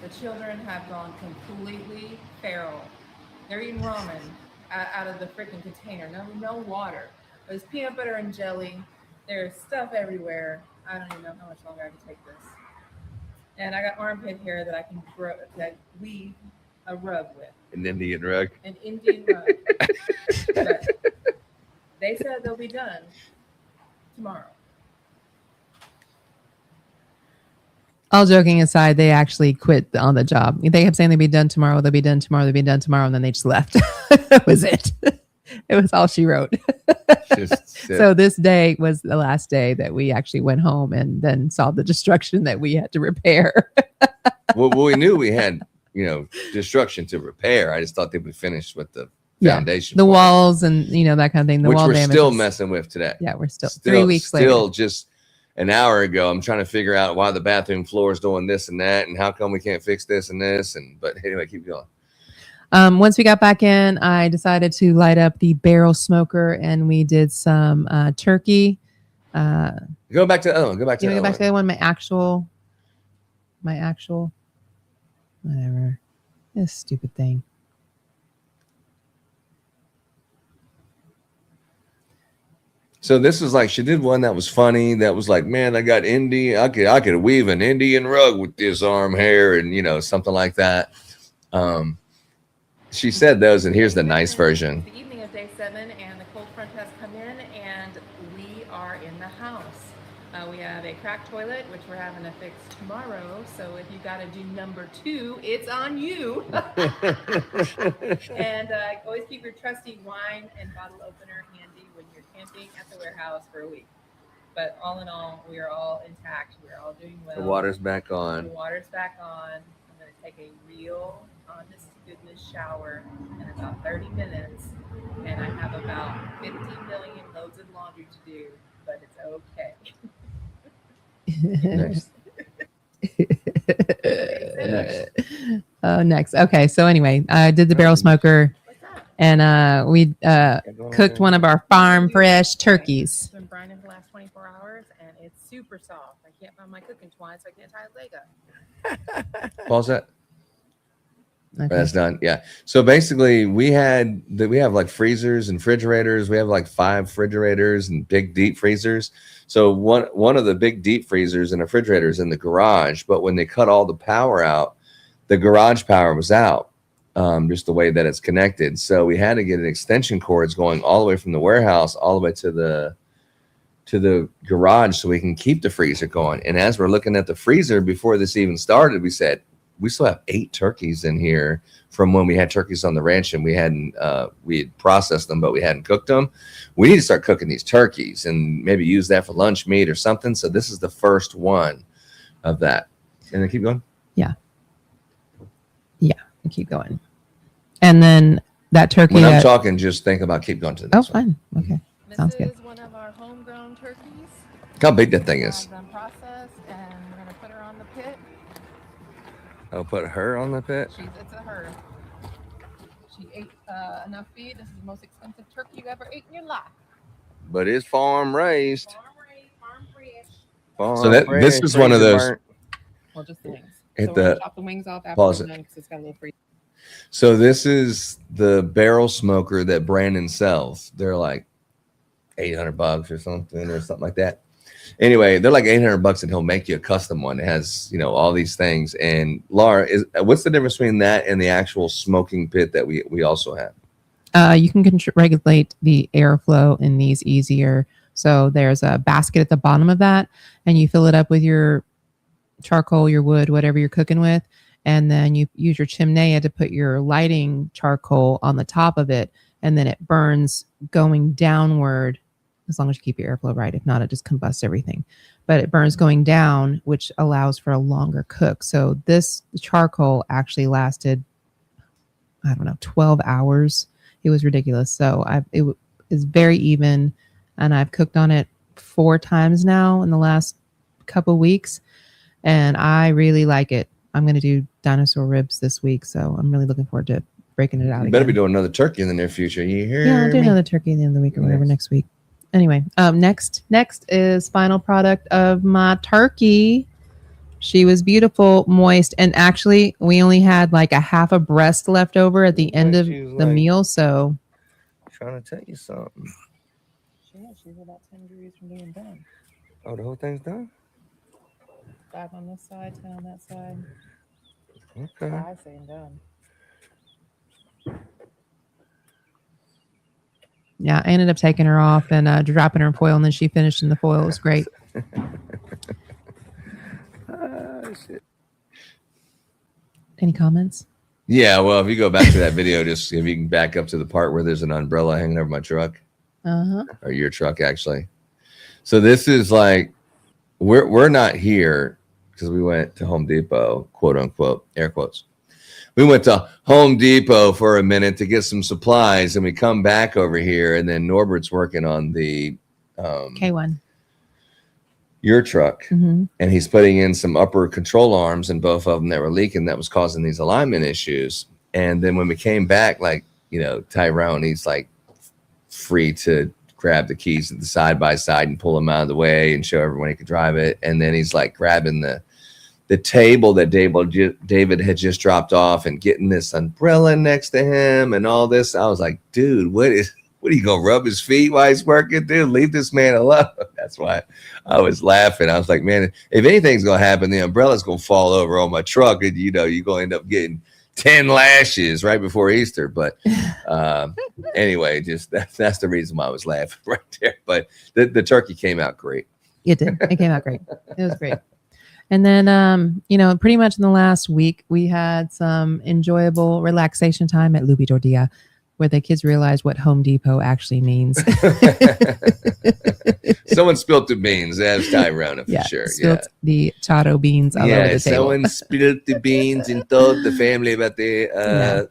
The children have gone completely feral. They're eating ramen out of the freaking container. No water. There's peanut butter and jelly. There's stuff everywhere. I don't even know how much longer I can take this. And I got armpit hair that I can weave a rug with. An Indian rug. An Indian rug. But they said they'll be done tomorrow. All joking aside, they actually quit on the job. They kept saying they'd be done tomorrow, they'll be done tomorrow, they'll be done tomorrow, and then they just left. That was it. It was all she wrote. So this day was the last day that we actually went home and then saw the destruction that we had to repair. Well, we knew we had, destruction to repair. I just thought they'd be finished with the foundation. The walls and, that kind of thing. The which wall we're damages. still messing with today. Yeah, we're still 3 weeks later. Still just an hour ago, I'm trying to figure out why the bathroom floor is doing this and that, and how come we can't fix this and this. But anyway, keep going. Once we got back in, I decided to light up the barrel smoker, and we did some turkey. Go back to the other one. Go back to the other one. My actual, whatever. This stupid thing. So this was like, she did one that was funny. That was like, man, I got I could weave an Indian rug with this arm hair and, something like that. She said those, and here's the nice version. The evening of day 7, and the cold front has come in, and we are in the house. We have a cracked toilet, which we're having to fix tomorrow. So if you got to do number 2, it's on you. And always keep your trusty wine and bottle opener handy when you're camping at the warehouse for a week. But all in all, we are all intact. We're all doing well. The water's back on. The water's back on. I'm going to take a real honest goodness shower in about 30 minutes. And I have about 50 million loads of laundry to do, but it's okay. Nice. Next. Okay. So anyway, I did the barrel smoker, and we cooked one of our farm fresh turkeys. It's been brining for the last 24 hours, and it's super soft. I can't find my cooking twine, so I can't tie a leg up. Pause that. Okay. That's done. Yeah. So basically, we have like freezers and refrigerators. We have like 5 refrigerators and big deep freezers. So one of the big deep freezers and refrigerators in the garage. But when they cut all the power out, the garage power was out. Just the way that it's connected. So we had to get an extension cords going all the way from the warehouse all the way to the garage so we can keep the freezer going. And as we're looking at the freezer before this even started, we said, we still have 8 turkeys in here from when we had turkeys on the ranch, and we had processed them, but we hadn't cooked them. We need to start cooking these turkeys and maybe use that for lunch meat or something. So this is the first one of that. And then keep going. Yeah. Keep going. And then that turkey. When I'm talking, just think about keep going to the next one. Fine. Okay. Sounds good. This is one of our homegrown turkeys. Look how big that thing is. Them processed, and we're gonna put her on the pit. I'll put her on the pit. It's a her. She ate enough feed. This is the most expensive turkey you ever ate in your life. But it's farm raised. Farm fresh. So this is one of those. Well, just the wings. Hit So the chop the wings off after pause we're it. done because it's got a little free. So this is the barrel smoker that Brandon sells. They're like $800 or something like that. Anyway, they're like $800, and he'll make you a custom one. It has, all these things. And Laura, what's the difference between that and the actual smoking pit that we also have? You can regulate the airflow in these easier. So there's a basket at the bottom of that, and you fill it up with your charcoal, your wood, whatever you're cooking with, and then you use your chimney to put your lighting charcoal on the top of it, and then it burns going downward, as long as you keep your airflow right. If not, it just combusts everything. But it burns going down, which allows for a longer cook. So this charcoal actually lasted, 12 hours. It was ridiculous. So it is very even, and I've cooked on it 4 times now in the last couple weeks. And I really like it. I'm going to do dinosaur ribs this week, so I'm really looking forward to breaking it out. You better be doing another turkey in the near future. You hear? Yeah, I'll do another turkey at the end of the week or whatever next week. Anyway, next is final product of my turkey. She was beautiful, moist, and actually we only had like a half a breast left over at the end of the meal. So, trying to tell you something. Yeah, she's about 10 degrees from being done. Oh, the whole thing's done? 5 on this side, 10 on that side. Okay. 5 saying done. Yeah, I ended up taking her off and dropping her in foil, and then she finished in the foil. It was great. Shit. Any comments? Yeah, well, if you go back to that video, just if you can back up to the part where there's an umbrella hanging over my truck, or your truck, actually. So this is like, we're not here because we went to Home Depot, quote unquote, air quotes. We went to Home Depot for a minute to get some supplies, and we come back over here, and then Norbert's working on the K1. Your truck, and he's putting in some upper control arms in both of them that were leaking, that was causing these alignment issues. And then when we came back, like, Tyrone, he's like free to grab the keys at the side by side and pull them out of the way and show everyone he could drive it. And then he's like grabbing the table that David had just dropped off and getting this umbrella next to him and all this. I was like, dude, what are you gonna rub his feet while he's working? Dude, leave this man alone. That's why I was laughing. I was like, man, if anything's gonna happen, the umbrella's gonna fall over on my truck, and you're gonna end up getting 10 lashes right before Easter. But anyway, just that's the reason why I was laughing right there. But the turkey came out great. It did. It came out great. It was great. And then, pretty much in the last week, we had some enjoyable relaxation time at Luby Tortilla, where the kids realized what Home Depot actually means. Someone spilt the beans. That's Tyrone for sure. Spilt the charo beans all over the table. Someone spilled the beans and told the family about the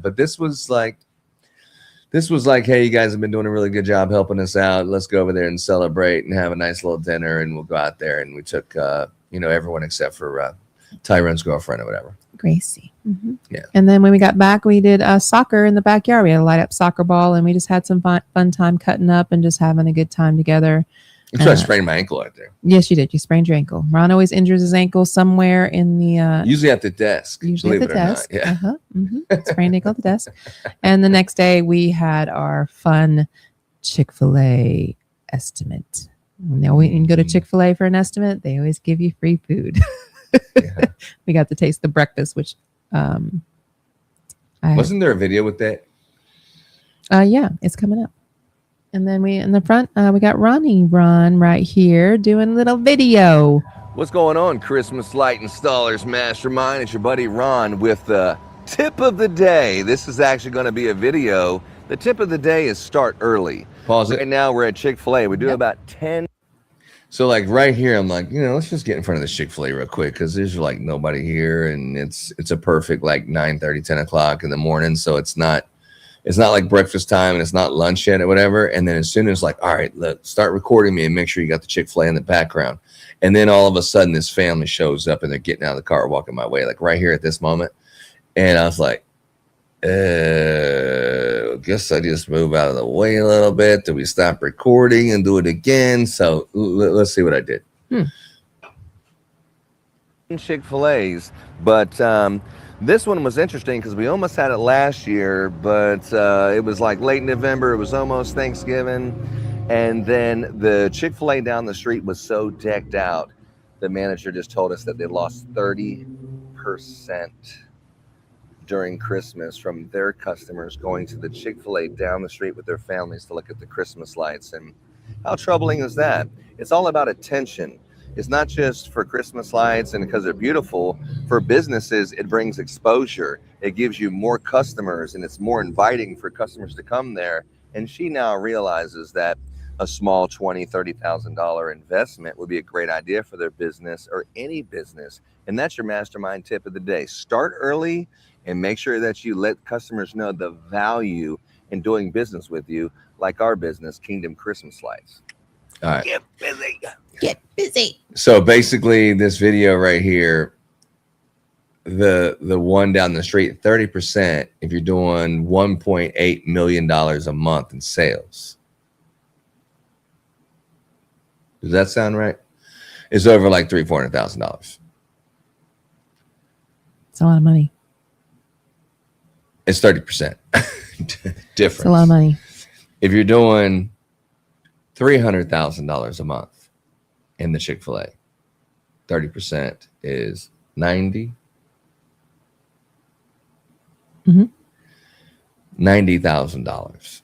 but this was like, hey, you guys have been doing a really good job helping us out. Let's go over there and celebrate and have a nice little dinner, and we'll go out there. And we took everyone except for Tyrone's girlfriend or whatever. Gracie. Yeah. And then when we got back, we did soccer in the backyard. We had a light up soccer ball, and we just had some fun time cutting up and just having a good time together. So I sprained my ankle out there. Yes, you did. You sprained your ankle. Ron always injures his ankle somewhere in the usually at the desk. Usually at the desk. Yeah. Sprained ankle at the desk. And the next day we had our fun Chick-fil-A estimate. Now when you go to Chick-fil-A for an estimate, they always give you free food. We got to taste the breakfast, which wasn't there a video with that? Yeah, it's coming up. And then we in the front, we got Ron right here doing a little video. What's going on, Christmas Light Installers Mastermind? It's your buddy Ron with the tip of the day. This is actually going to be a video. The tip of the day is start early. Pause it. Right now we're at Chick-fil-A. We do about 10. So like right here, I'm like, let's just get in front of this Chick-fil-A real quick because there's like nobody here, and it's a perfect like 9:30, 10 o'clock in the morning. So it's not like breakfast time and it's not lunch yet or whatever. And then as soon as like, all right, let's start recording me and make sure you got the Chick-fil-A in the background. And then all of a sudden this family shows up and they're getting out of the car, walking my way, like right here at this moment. And I was like, guess I just move out of the way a little bit. Do we stop recording and do it again? So let's see what I did. Chick-fil-A's, but this one was interesting because we almost had it last year, but it was like late November. It was almost Thanksgiving. And then the Chick-fil-A down the street was so decked out, the manager just told us that they lost 30% during Christmas from their customers going to the Chick-fil-A down the street with their families to look at the Christmas lights. And how troubling is that? It's all about attention. It's not just for Christmas lights and because they're beautiful. For businesses, it brings exposure. It gives you more customers and it's more inviting for customers to come there. And she now realizes that a small $20,000, $30,000 investment would be a great idea for their business or any business. And that's your mastermind tip of the day. Start early and make sure that you let customers know the value in doing business with you, like our business, Kingdom Christmas Lights. All right. Get busy. Get busy. So basically this video right here, the one down the street, 30%, if you're doing $1.8 million a month in sales. Does that sound right? It's over like $300,000-$400,000. It's a lot of money. It's 30% difference. It's a lot of money. If you're doing $300,000 a month in the Chick-fil-A, 30% is $90,000. $90,000.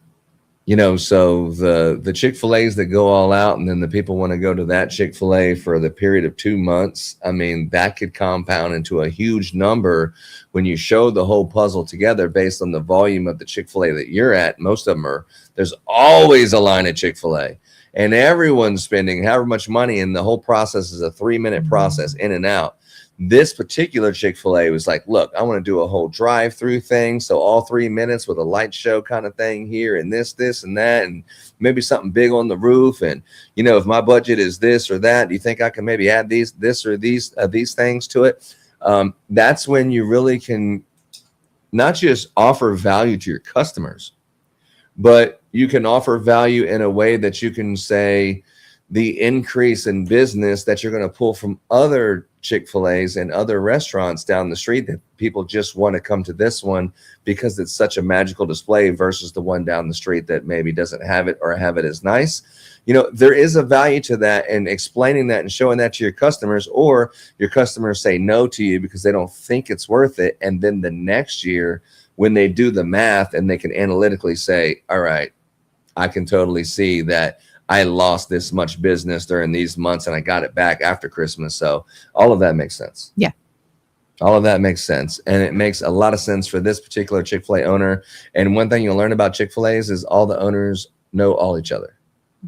So the Chick-fil-A's that go all out and then the people want to go to that Chick-fil-A for the period of 2 months, I mean, that could compound into a huge number when you show the whole puzzle together based on the volume of the Chick-fil-A that you're at. Most of them there's always a line at Chick-fil-A and everyone's spending however much money, and the whole process is a 3-minute process in and out. This particular Chick-fil-A was like, look, I want to do a whole drive-through thing. So all 3 minutes with a light show kind of thing here and this and that, and maybe something big on the roof. And, if my budget is this or that, do you think I can maybe add this or these things to it? That's when you really can not just offer value to your customers, but you can offer value in a way that you can say the increase in business that you're going to pull from other Chick-fil-A's and other restaurants down the street, that people just want to come to this one because it's such a magical display versus the one down the street that maybe doesn't have it or have it as nice. There is a value to that, and explaining that and showing that to your customers, or your customers say no to you because they don't think it's worth it. And then the next year when they do the math and they can analytically say, all right, I can totally see that I lost this much business during these months and I got it back after Christmas. So all of that makes sense. Yeah. All of that makes sense. And it makes a lot of sense for this particular Chick-fil-A owner. And one thing you'll learn about Chick-fil-A's is all the owners know all each other.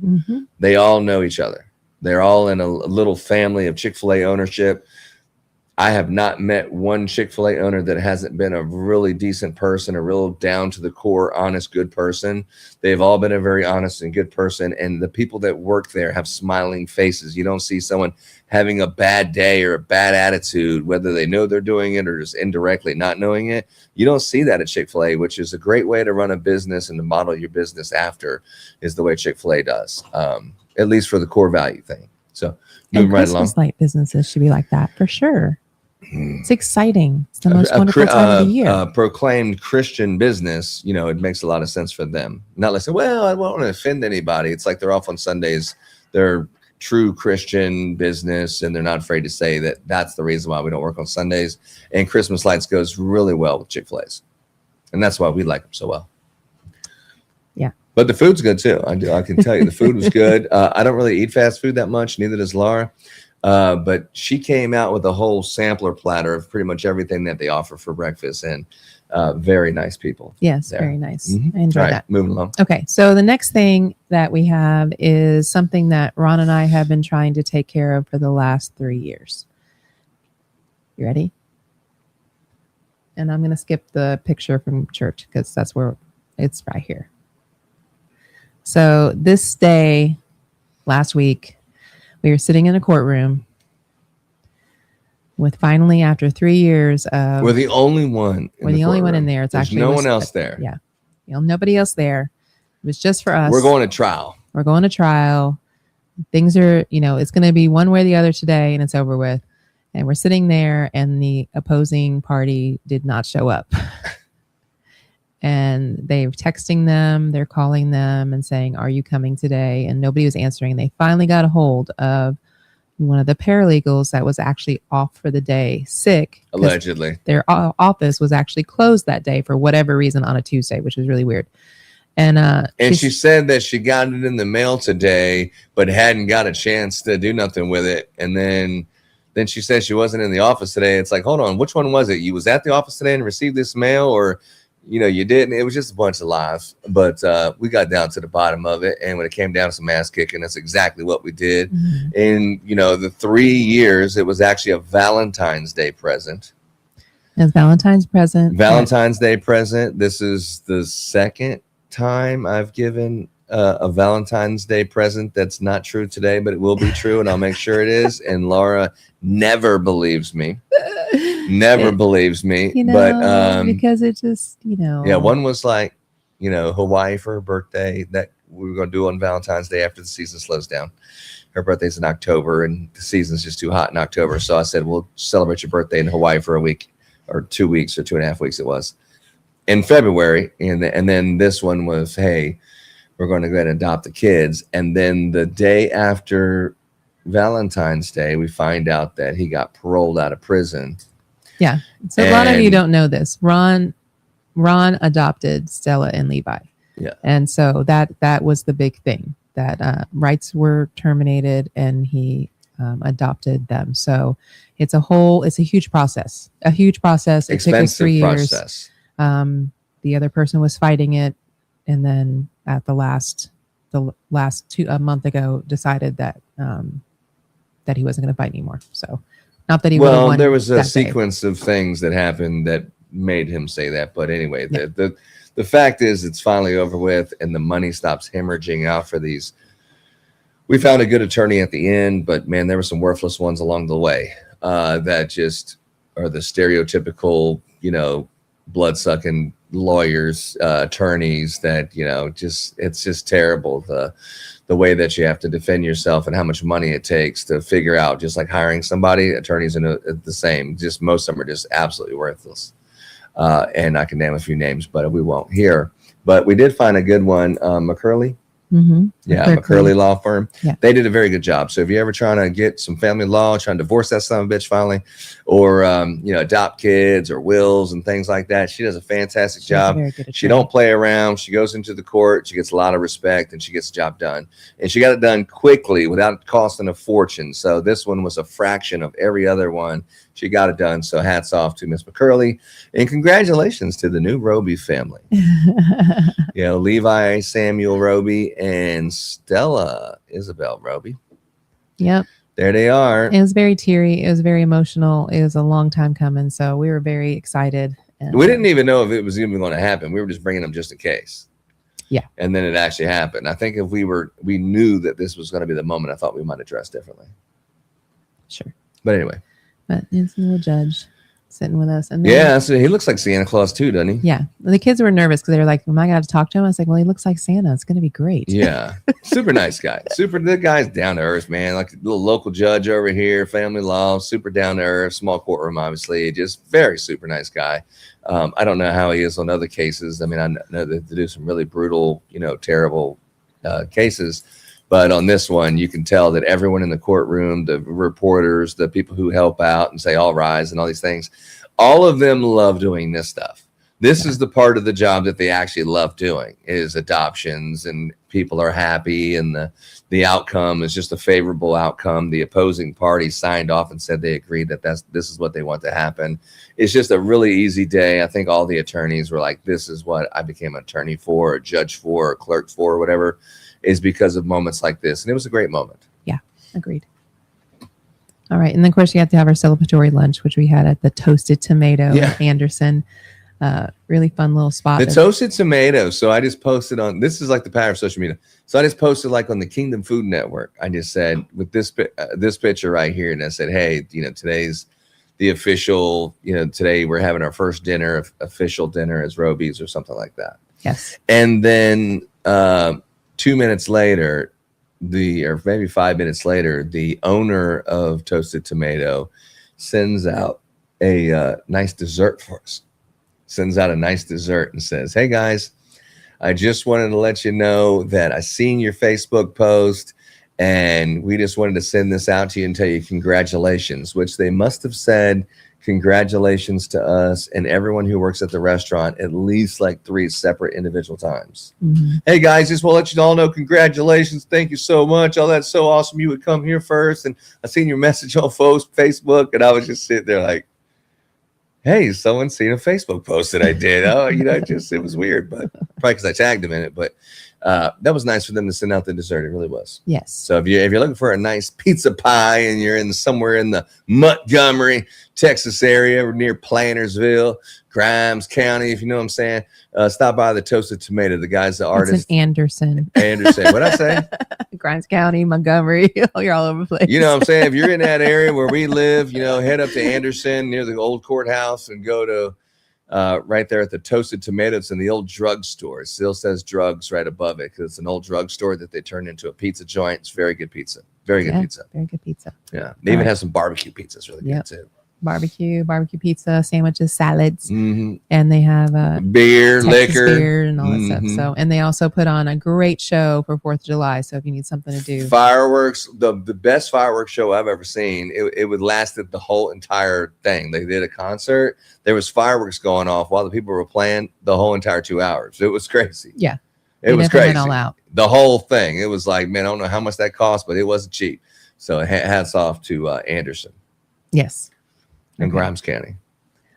Mm-hmm. They all know each other. They're all in a little family of Chick-fil-A ownership. I have not met one Chick-fil-A owner that hasn't been a really decent person, a real down to the core, honest, good person. They've all been a very honest and good person. And the people that work there have smiling faces. You don't see someone having a bad day or a bad attitude, whether they know they're doing it or just indirectly not knowing it. You don't see that at Chick-fil-A, which is a great way to run a business and to model your business after, is the way Chick-fil-A does, at least for the core value thing. So moving right along. Christmas light businesses should be like that for sure. It's exciting. It's the most wonderful time of the year. Proclaimed Christian business, it makes a lot of sense for them. Not like say, well, I won't want to offend anybody. It's like they're off on Sundays. They're true Christian business, and they're not afraid to say that that's the reason why we don't work on Sundays. And Christmas lights goes really well with Chick-fil-A's, and that's why we like them so well. Yeah. But the food's good too. I can tell you the food was good. I don't really eat fast food that much. Neither does Laura. But she came out with a whole sampler platter of pretty much everything that they offer for breakfast, and very nice people. Yes, there. very nice. Mhm. I enjoyed All right, that. moving along. Okay, so the next thing that we have is something that Ron and I have been trying to take care of for the last 3 years. You ready? And I'm going to skip the picture from church because that's where it's right here. So this day, last week, we were sitting in a courtroom with finally, after 3 years of... We're the only one. We're the only one in there. It's There's actually no one else there. Yeah. Nobody else there. It was just for us. We're going to trial. We're going to trial. Things are, it's going to be one way or the other today, and it's over with. And we're sitting there, and the opposing party did not show up. And they're texting them, they're calling them and saying, "Are you coming today?" And nobody was answering. They finally got a hold of one of the paralegals that was actually off for the day, sick. Allegedly. Their office was actually closed that day for whatever reason on a Tuesday, which was really weird. And she said that she got it in the mail today, but hadn't got a chance to do nothing with it. And then she said she wasn't in the office today. It's like, hold on, which one was it? You was at the office today and received this mail, or you didn't? It was just a bunch of lies. But we got down to the bottom of it, and when it came down to some ass kicking, that's exactly what we did. Mm-hmm. In the 3 years, it was actually a Valentine's Day present. It's Valentine's present. Valentine's Day present. This is the second time I've given a Valentine's Day present that's not true today, but it will be true, and I'll make sure it is. And Laura never believes me. Believes me. But because it just, yeah, one was like, Hawaii for her birthday that we were going to do on Valentine's Day after the season slows down. Her birthday's in October, and the season's just too hot in October. So I said, we'll celebrate your birthday in Hawaii for a week or 2 weeks or 2.5 weeks it was in February. And then this one was, hey, we're going to go ahead and adopt the kids. And then the day after Valentine's Day, we find out that he got paroled out of prison. Yeah. So a lot of you don't know this. Ron adopted Stella and Levi. Yeah. And so that was the big thing, that rights were terminated and he adopted them. So it's a huge process. It took us 3 years. Process. The other person was fighting it, and then at the last a month ago decided that he wasn't going to fight anymore. So not that he would have won. There was a that sequence of things that happened that made him say that. But anyway, yeah. The fact is it's finally over with, and the money stops hemorrhaging out for these. We found a good attorney at the end, but man, there were some worthless ones along the way that just are the stereotypical, blood-sucking lawyers, attorneys that, it's just terrible. The way that you have to defend yourself and how much money it takes to figure out, just like hiring somebody, attorneys are the same. Just most of them are just absolutely worthless. And I can name a few names, but we won't here. But we did find a good one, McCurley. Mm-hmm. Yeah, McCurley Law Firm. Yeah. They did a very good job. So if you're ever trying to get some family law, trying to divorce that son of a bitch finally, or adopt kids or wills and things like that, she does a fantastic job. She don't play around. She goes into the court. She gets a lot of respect, and she gets the job done. And she got it done quickly without costing a fortune. So this one was a fraction of every other one. She got it done. So hats off to Miss McCurley, and congratulations to the new Roby family. Levi Samuel Roby and Stella Isabel Roby. Yep. There they are. It was very teary. It was very emotional. It was a long time coming. So we were very excited. And we didn't even know if it was even going to happen. We were just bringing them just in case. Yeah. And then it actually happened. I think if we knew that this was going to be the moment, I thought we might have dressed differently. Sure. But anyway. But it's a little judge sitting with us. And then, so he looks like Santa Claus too, doesn't he? Yeah. The kids were nervous because they were like, am I going to have to talk to him? I was like, well, he looks like Santa. It's going to be great. Yeah. Super nice guy. The guy's down to earth, man. Like a little local judge over here, family law, super down to earth, small courtroom, obviously. Just very super nice guy. I don't know how he is on other cases. I mean, I know that they do some really brutal, terrible cases. But on this one, you can tell that everyone in the courtroom, the reporters, the people who help out and say all rise and all these things, all of them love doing this stuff. This is the part of the job that they actually love doing, is adoptions, and people are happy, and the outcome is just a favorable outcome. The opposing party signed off and said they agreed that this is what they want to happen. It's just a really easy day. I think all the attorneys were like, this is what I became an attorney for, a judge for, a clerk for, or whatever, is because of moments like this. And it was a great moment. Yeah, agreed. All right. And then, of course, you have to have our celebratory lunch, which we had at the Toasted Tomato in Anderson. Really fun little spot. The Toasted Tomato. So I just posted on, this is like the power of social media. So I just posted like on the Kingdom Food Network. I just said with this picture right here. And I said, hey, today's the official, today we're having our first dinner, official dinner as Robies or something like that. Yes. And then 2 minutes later, or maybe 5 minutes later, the owner of Toasted Tomato sends out a nice dessert for us. Sends out a nice dessert and says, hey guys, I just wanted to let you know that I seen your Facebook post and we just wanted to send this out to you and tell you congratulations, which they must have said congratulations to us and everyone who works at the restaurant at least like 3 separate individual times. Mm-hmm. Hey guys, just want to let you all know congratulations. Thank you so much. Oh, that's so awesome. You would come here first. And I seen your message on Facebook and I was just sitting there like, hey, someone's seen a Facebook post that I did. Oh, it was weird, but probably because I tagged them in it. But that was nice for them to send out the dessert. It really was. Yes. So if you're looking for a nice pizza pie and you're somewhere in the Montgomery, Texas area or near Plantersville, Grimes County, if you know what I'm saying, stop by the Toasted Tomato. The guy's the artist. It's in Anderson. What'd I say? Grimes County, Montgomery. You're all over the place. You know what I'm saying? If you're in that area where we live, head up to Anderson near the old courthouse and go to right there at the Toasted Tomato. It's in the old drugstore. It still says drugs right above it because it's an old drugstore that they turned into a pizza joint. It's very good pizza. Very good pizza. Very good pizza. Yeah. They even have some barbecue pizza. It's really good too. Barbecue pizza, sandwiches, salads, mm-hmm. and they have beer, Texas liquor, beer, and all that stuff. So, and they also put on a great show for 4th of July. So, if you need something to do, fireworks, the best fireworks show I've ever seen. It would lasted the whole entire thing. They did a concert. There was fireworks going off while the people were playing the whole entire 2 hours. It was crazy. Yeah, it was crazy. All out. The whole thing. It was like, man, I don't know how much that cost, but it wasn't cheap. So, hats off to Anderson. Yes. In Grimes County.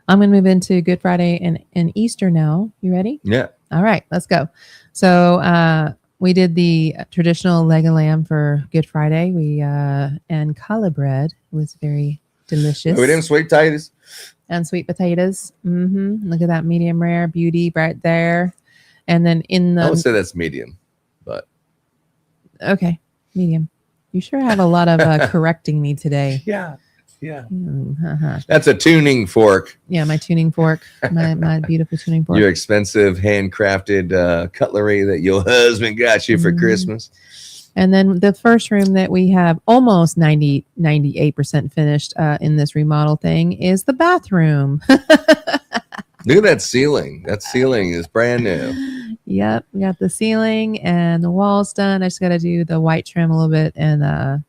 I'm going to move into Good Friday and Easter now. You ready? Yeah. All right, let's go. So we did the traditional leg of lamb for Good Friday. We and challah bread was very delicious. We did sweet potatoes. And sweet potatoes. Mm-hmm. Look at that medium rare beauty right there. And then I would say that's medium, but okay, medium. You sure have a lot of correcting me today. Yeah. Yeah. Uh-huh. That's a tuning fork. Yeah, my tuning fork. My beautiful tuning fork. Your expensive handcrafted cutlery that your husband got you for Christmas. And then the first room that we have almost 98% finished in this remodel thing is the bathroom. Look at that ceiling. That ceiling is brand new. Yep. We got the ceiling and the walls done. I just got to do the white trim a little bit and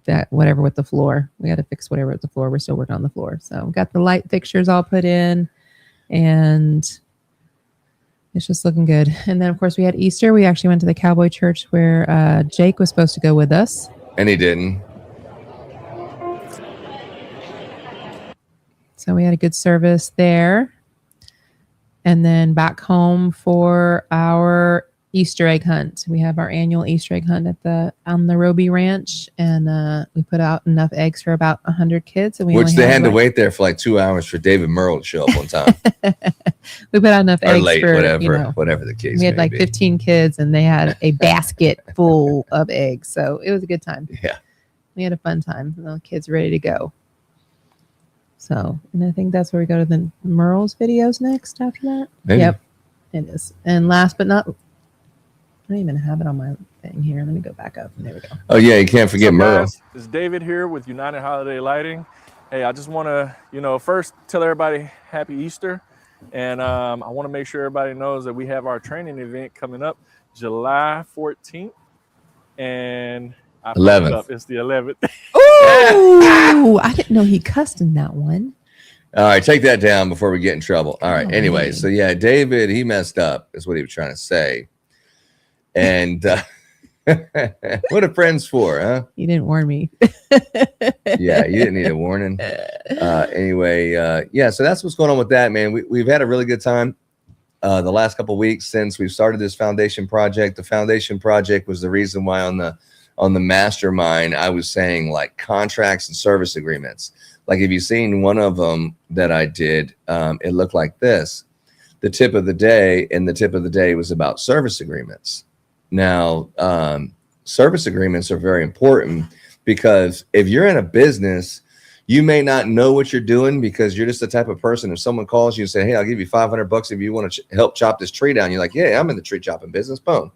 that whatever with the floor. We got to fix whatever with the floor. We're still working on the floor. So we got the light fixtures all put in and it's just looking good. And then of course we had Easter. We actually went to the Cowboy Church where Jake was supposed to go with us. And he didn't. So we had a good service there. And then back home for our Easter egg hunt. We have our annual Easter egg hunt on the Roby Ranch, and we put out enough eggs for about 100 kids. And which they had to wait there for like 2 hours for David Merle to show up on time. We put out enough eggs late, for whatever the case. We had like 15 kids, and they had a basket full of eggs, so it was a good time. Yeah, we had a fun time. The kids ready to go. So, and I think that's where we go to the Merle's videos next. After that, maybe. Yep, it is. And last but not. I don't even have it on my thing here. Let me go back up. There we go. Oh, yeah. You can't forget Merle. It's David here with United Holiday Lighting. Hey, I just want to, first tell everybody Happy Easter. And I want to make sure everybody knows that we have our training event coming up July 14th. And I 11th. It's the 11th. Ooh, I didn't know he cussed in that one. All right, take that down before we get in trouble. All right. Oh, Anyway, hey. so yeah, David, he messed up, is what he was trying to say. And what are friends for, huh? You didn't warn me. Yeah, you didn't need a warning. Anyway, yeah, so that's what's going on with that, man. We've had a really good time the last couple of weeks since we've started this foundation project. The foundation project was the reason why on the mastermind I was saying like contracts and service agreements. Like if you've seen one of them that I did, it looked like this. The tip of the day, and the tip of the day was about service agreements. Now, service agreements are very important because if you're in a business, you may not know what you're doing because you're just the type of person. If someone calls you and say, "Hey, I'll give you $500 if you want to help chop this tree down," you're like, "Yeah, I'm in the tree chopping business." Boom.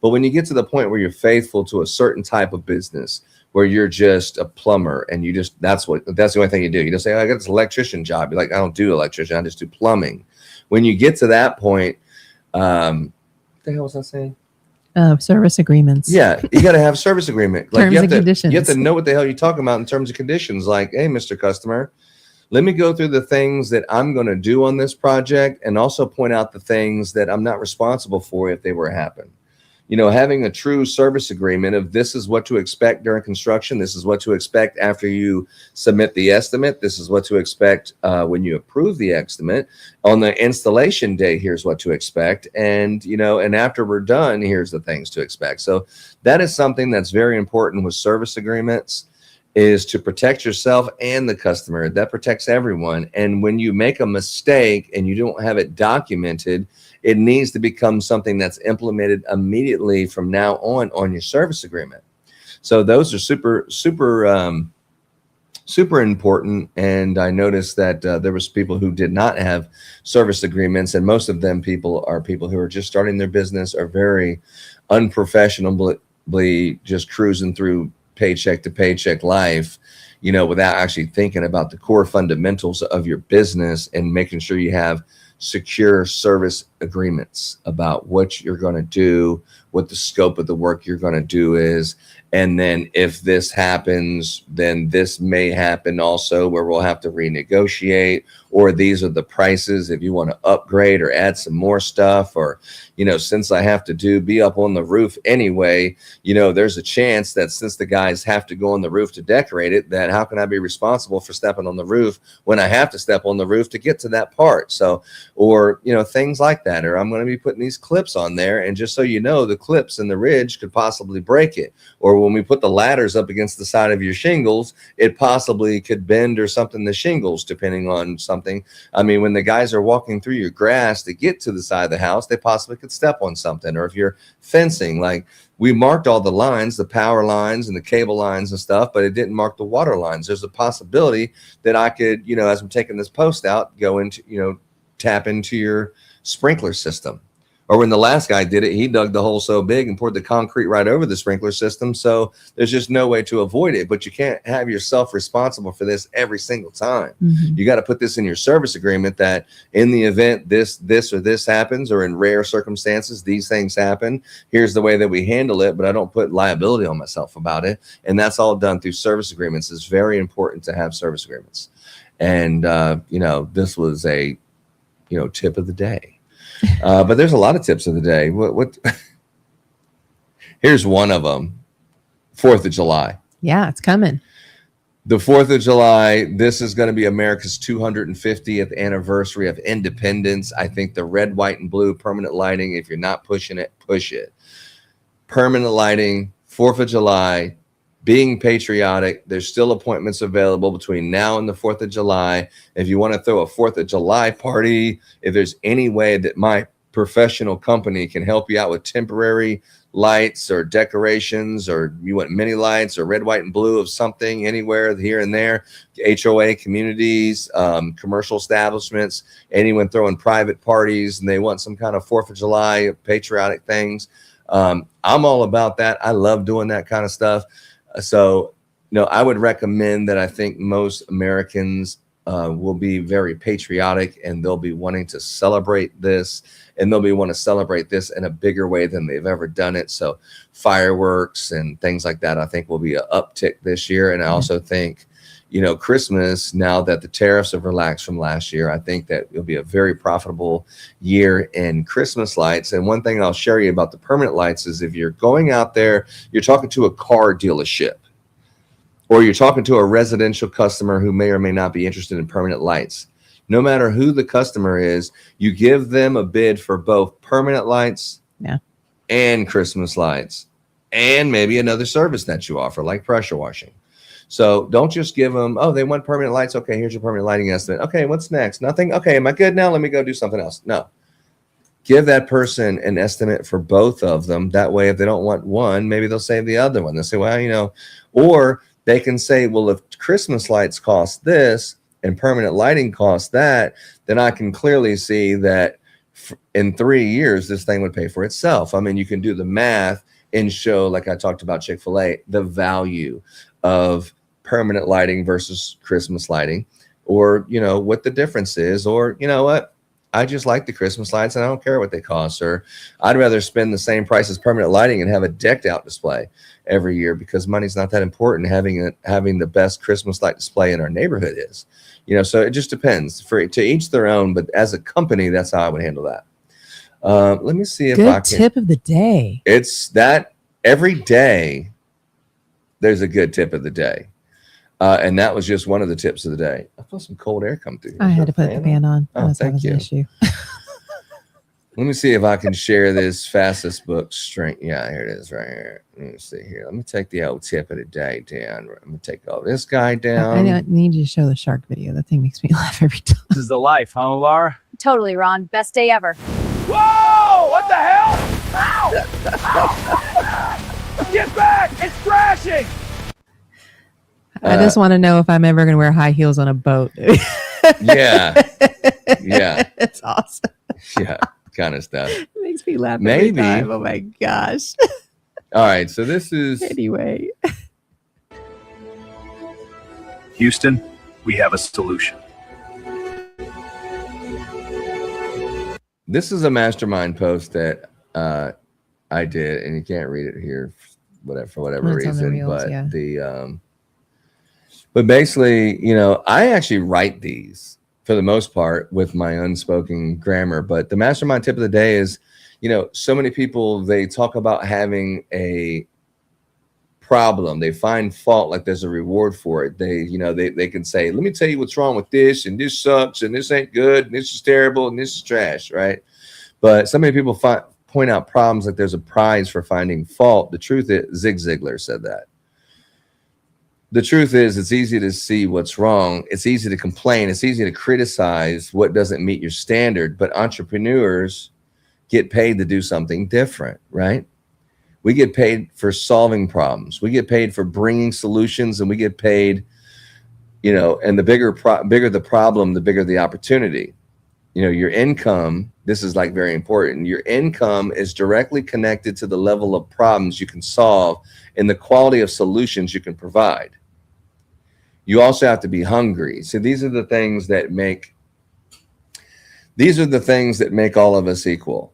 But when you get to the point where you're faithful to a certain type of business, where you're just a plumber and that's the only thing you do. You just say, "Oh, I got this electrician job." You're like, "I don't do electrician. I just do plumbing." When you get to that point, what the hell was I saying? Service agreements. Yeah, you got to have service agreement. Like Terms and conditions. You have to know what the hell you're talking about in terms of conditions. Like, hey, Mr. Customer, let me go through the things that I'm going to do on this project and also point out the things that I'm not responsible for if they were to happen. You know, having a true service agreement of this is what to expect during construction. This is what to expect after you submit the estimate. This is what to expect when you approve the estimate. On the installation day, here's what to expect. And, you know, and after we're done, here's the things to expect. So that is something that's very important with service agreements, is to protect yourself and the customer. That protects everyone. And when you make a mistake and you don't have it documented, it needs to become something that's implemented immediately from now on your service agreement. So those are super important. And I noticed that there was people who did not have service agreements, and most of them are people who are just starting their business, are very unprofessionally just cruising through paycheck to paycheck life, you know, without actually thinking about the core fundamentals of your business and making sure you have secure service agreements about what you're going to do, what the scope of the work you're going to do is. And then if this happens, then this may happen also, where we'll have to renegotiate, or these are the prices if you want to upgrade or add some more stuff, or, you know, since I have to be up on the roof anyway, you know, there's a chance that since the guys have to go on the roof to decorate it, that how can I be responsible for stepping on the roof when I have to step on the roof to get to that part? So, or, you know, things like that, or I'm going to be putting these clips on there, and just so you know, the clips in the ridge could possibly break it. Or when we put the ladders up against the side of your shingles, it possibly could bend or something the shingles, depending on something. I mean, when the guys are walking through your grass to get to the side of the house, they possibly could step on something. Or if you're fencing, like we marked all the lines, the power lines and the cable lines and stuff, but it didn't mark the water lines. There's a possibility that I could, you know, as I'm taking this post out, go into, you know, tap into your sprinkler system. Or when the last guy did it, he dug the hole so big and poured the concrete right over the sprinkler system. So there's just no way to avoid it. But you can't have yourself responsible for this every single time. Mm-hmm. You got to put this in your service agreement that in the event this or this happens, or in rare circumstances, these things happen, here's the way that we handle it, but I don't put liability on myself about it. And that's all done through service agreements. It's very important to have service agreements. And, you know, this was a, you know, tip of the day. But there's a lot of tips of the day. What? Here's one of them. 4th of July. Yeah, it's coming. The 4th of July, this is going to be America's 250th anniversary of independence. I think the red, white, and blue permanent lighting, if you're not pushing it, push it. Permanent lighting, 4th of July, being patriotic. There's still appointments available between now and the 4th of July. If you want to throw a 4th of July party, if there's any way that my professional company can help you out with temporary lights or decorations, or you want mini lights or red, white, and blue of something anywhere here and there, HOA communities, commercial establishments, anyone throwing private parties and they want some kind of 4th of July patriotic things. I'm all about that. I love doing that kind of stuff. So, you know, I would recommend that. I think most Americans will be very patriotic, and they'll be wanting to celebrate this, and they'll be want to celebrate this in a bigger way than they've ever done it. So fireworks and things like that, I think, will be an uptick this year. And I also think, Christmas, now that the tariffs have relaxed from last year, I think that it'll be a very profitable year in Christmas lights. And one thing I'll share you about the permanent lights is if you're going out there, you're talking to a car dealership, or you're talking to a residential customer who may or may not be interested in permanent lights. No matter who the customer is, you give them a bid for both permanent lights and Christmas lights, and maybe another service that you offer, like pressure washing. So don't just give them, oh, they want permanent lights. Okay, here's your permanent lighting estimate. Okay, what's next? Nothing? Okay, am I good now? Let me go do something else. No. Give that person an estimate for both of them. That way, if they don't want one, maybe they'll save the other one. They'll say, well, or they can say, well, if Christmas lights cost this and permanent lighting costs that, then I can clearly see that in 3 years, this thing would pay for itself. I mean, you can do the math and show, like I talked about Chick-fil-A, the value of permanent lighting versus Christmas lighting, or, what the difference is, or, what, I just like the Christmas lights and I don't care what they cost, or I'd rather spend the same price as permanent lighting and have a decked out display every year because money's not that important. Having the best Christmas light display in our neighborhood is, so it just depends. To each their own, but as a company, that's how I would handle that. Let me see if I can. Good tip of the day. It's that every day there's a good tip of the day. And that was just one of the tips of the day. I felt some cold air come through here. I had to put the fan on. Oh, thank you. An issue. Let me see if I can share this fastest book strength. Yeah, here it is right here. Let me see here. Let me take the old tip of the day down. I'm going to take all this guy down. I don't need you to show the shark video. That thing makes me laugh every time. This is the life, huh, Laura? Totally, Ron. Best day ever. Whoa! What the hell? Ow! Get back! It's crashing! I just want to know if I'm ever going to wear high heels on a boat. Yeah. It's awesome. Yeah, kind of stuff. It makes me laugh Maybe. every time. Oh my gosh. All right, so this is... Anyway. Houston, we have a solution. This is a mastermind post that I did, and you can't read it here for whatever reason. Reels, but but basically, I actually write these for the most part with my unspoken grammar. But the mastermind tip of the day is, so many people, they talk about having a problem. They find fault like there's a reward for it. They can say, let me tell you what's wrong with this, and this sucks, and this ain't good, and this is terrible, and this is trash, right? But so many people point out problems like there's a prize for finding fault. The truth is, Zig Ziglar said that. The truth is, it's easy to see what's wrong. It's easy to complain. It's easy to criticize what doesn't meet your standard. But entrepreneurs get paid to do something different, right? We get paid for solving problems. We get paid for bringing solutions, and we get paid, and the bigger the problem, the bigger the opportunity. Your income, this is very important. Your income is directly connected to the level of problems you can solve and the quality of solutions you can provide. You also have to be hungry. So these are the things that make all of us equal.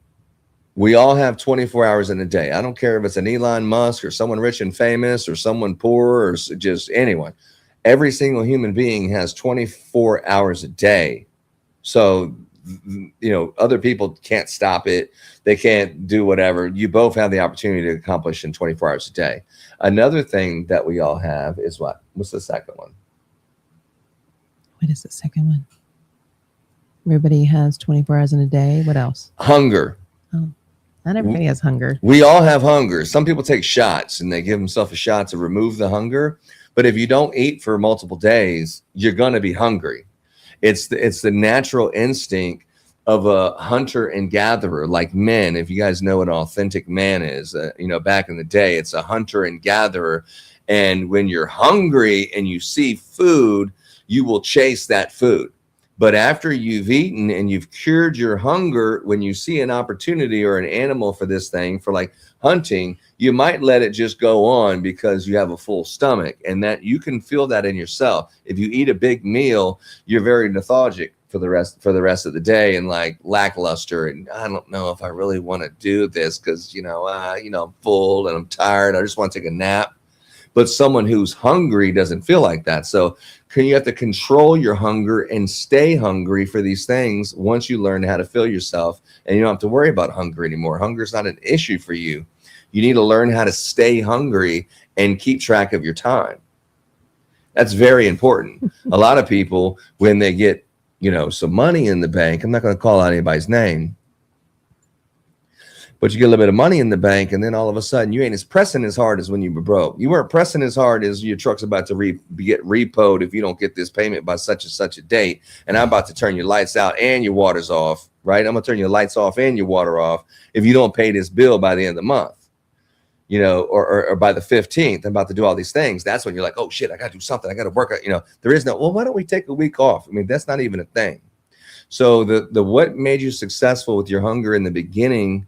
We all have 24 hours in a day. I don't care if it's an Elon Musk or someone rich and famous or someone poor or just anyone. Every single human being has 24 hours a day. So, other people can't stop it. They can't do whatever. You both have the opportunity to accomplish in 24 hours a day. Another thing that we all have is what? What's the second one? What is the second one? Everybody has 24 hours in a day. What else? Hunger. Oh, not everybody has hunger. We all have hunger. Some people take shots and they give themselves a shot to remove the hunger. But if you don't eat for multiple days, you're going to be hungry. It's the natural instinct of a hunter and gatherer, like men. If you guys know what an authentic man is, back in the day, it's a hunter and gatherer. And when you're hungry and you see food, you will chase that food. But after you've eaten and you've cured your hunger, when you see an opportunity or an animal for this thing, for like hunting, you might let it just go on because you have a full stomach, and that you can feel that in yourself. If you eat a big meal, you're very lethargic for the rest of the day and like lackluster. And I don't know if I really want to do this because, I'm full and I'm tired. I just want to take a nap. but someone who's hungry doesn't feel like that. So you have to control your hunger and stay hungry for these things once you learn how to fill yourself, and you don't have to worry about hunger anymore. Hunger is not an issue for you. You need to learn how to stay hungry and keep track of your time. That's very important. A lot of people, when they get, some money in the bank, I'm not going to call out anybody's name, but you get a little bit of money in the bank, and then all of a sudden you ain't as pressing as hard as when you were broke. You weren't pressing as hard as your truck's about to get repoed if you don't get this payment by such and such a date, and I'm about to turn your lights out and your water's off, right? I'm going to turn your lights off and your water off if you don't pay this bill by the end of the month, or by the 15th. I'm about to do all these things. That's when you're like, oh shit, I got to do something. I got to work out. There is no, well, why don't we take a week off? I mean, that's not even a thing. So the what made you successful with your hunger in the beginning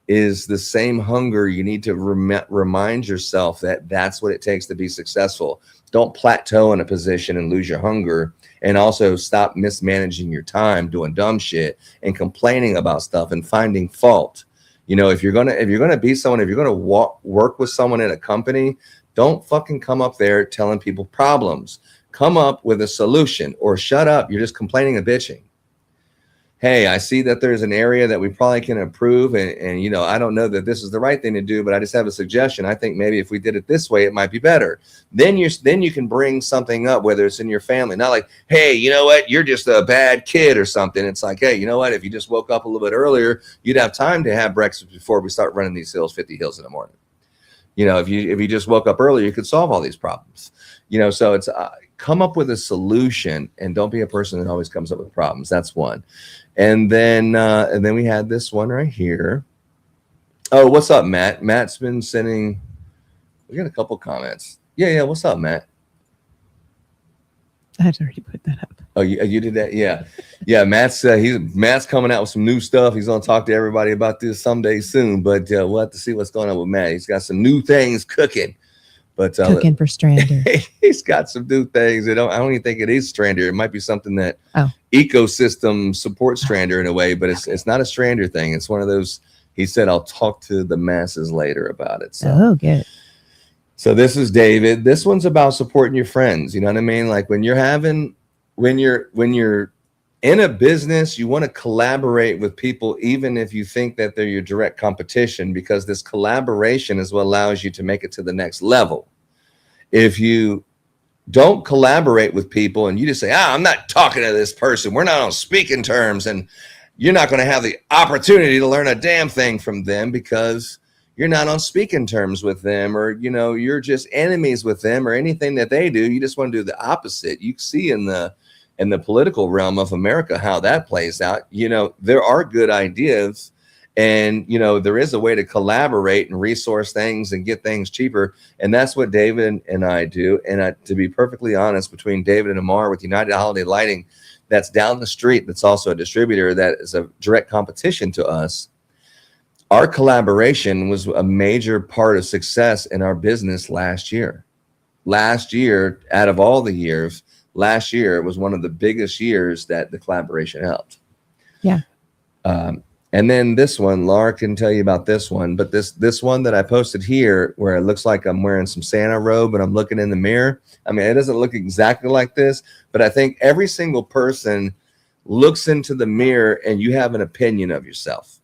is the same hunger. You need to remind yourself that that's what it takes to be successful. Don't plateau in a position and lose your hunger, and also stop mismanaging your time, doing dumb shit and complaining about stuff and finding fault. If you're gonna be someone, if you're gonna work with someone in a company, don't fucking come up there telling people problems. Come up with a solution, or shut up. You're just complaining and bitching. Hey, I see that there's an area that we probably can improve, and I don't know that this is the right thing to do, but I just have a suggestion. I think maybe if we did it this way, it might be better. Then you can bring something up, whether it's in your family. Not like, hey, you know what, you're just a bad kid or something. It's like, hey, you know what, if you just woke up a little bit earlier, you'd have time to have breakfast before we start running these 50 hills in the morning. If you just woke up earlier, you could solve all these problems. So it's come up with a solution, and don't be a person that always comes up with problems. That's one. And then we had this one right here. Oh, what's up, Matt? Matt's been sending. We got a couple comments. Yeah. What's up, Matt? I had already put that up. Oh, you did that? Yeah. Matt's coming out with some new stuff. He's gonna talk to everybody about this someday soon. But we'll have to see what's going on with Matt. He's got some new things cooking. But cooking for Strander. He's got some new things. I don't even think it is Strander. It might be something that ecosystem supports Strander in a way, but it's not a Strander thing. It's one of those. He said, "I'll talk to the masses later about it." So, good. So this is David. This one's about supporting your friends. You know what I mean? Like when you're in a business, you want to collaborate with people, even if you think that they're your direct competition, because this collaboration is what allows you to make it to the next level. If you don't collaborate with people and you just say, I'm not talking to this person, we're not on speaking terms, and you're not going to have the opportunity to learn a damn thing from them because you're not on speaking terms with them, or you're just enemies with them, or anything that they do, you just want to do the opposite. You see in the political realm of America how that plays out. There are good ideas, and there is a way to collaborate and resource things and get things cheaper, and that's what David and I do. And to be perfectly honest, between David and Amar with United Holiday Lighting, that's down the street, that's also a distributor that is a direct competition to us, our collaboration was a major part of success in our business last year. Out of all the years, last year was one of the biggest years that the collaboration helped. Yeah. And then this one, Laura can tell you about this one, but this one that I posted here, where it looks like I'm wearing some Santa robe and I'm looking in the mirror. I mean, it doesn't look exactly like this, but I think every single person looks into the mirror and you have an opinion of yourself.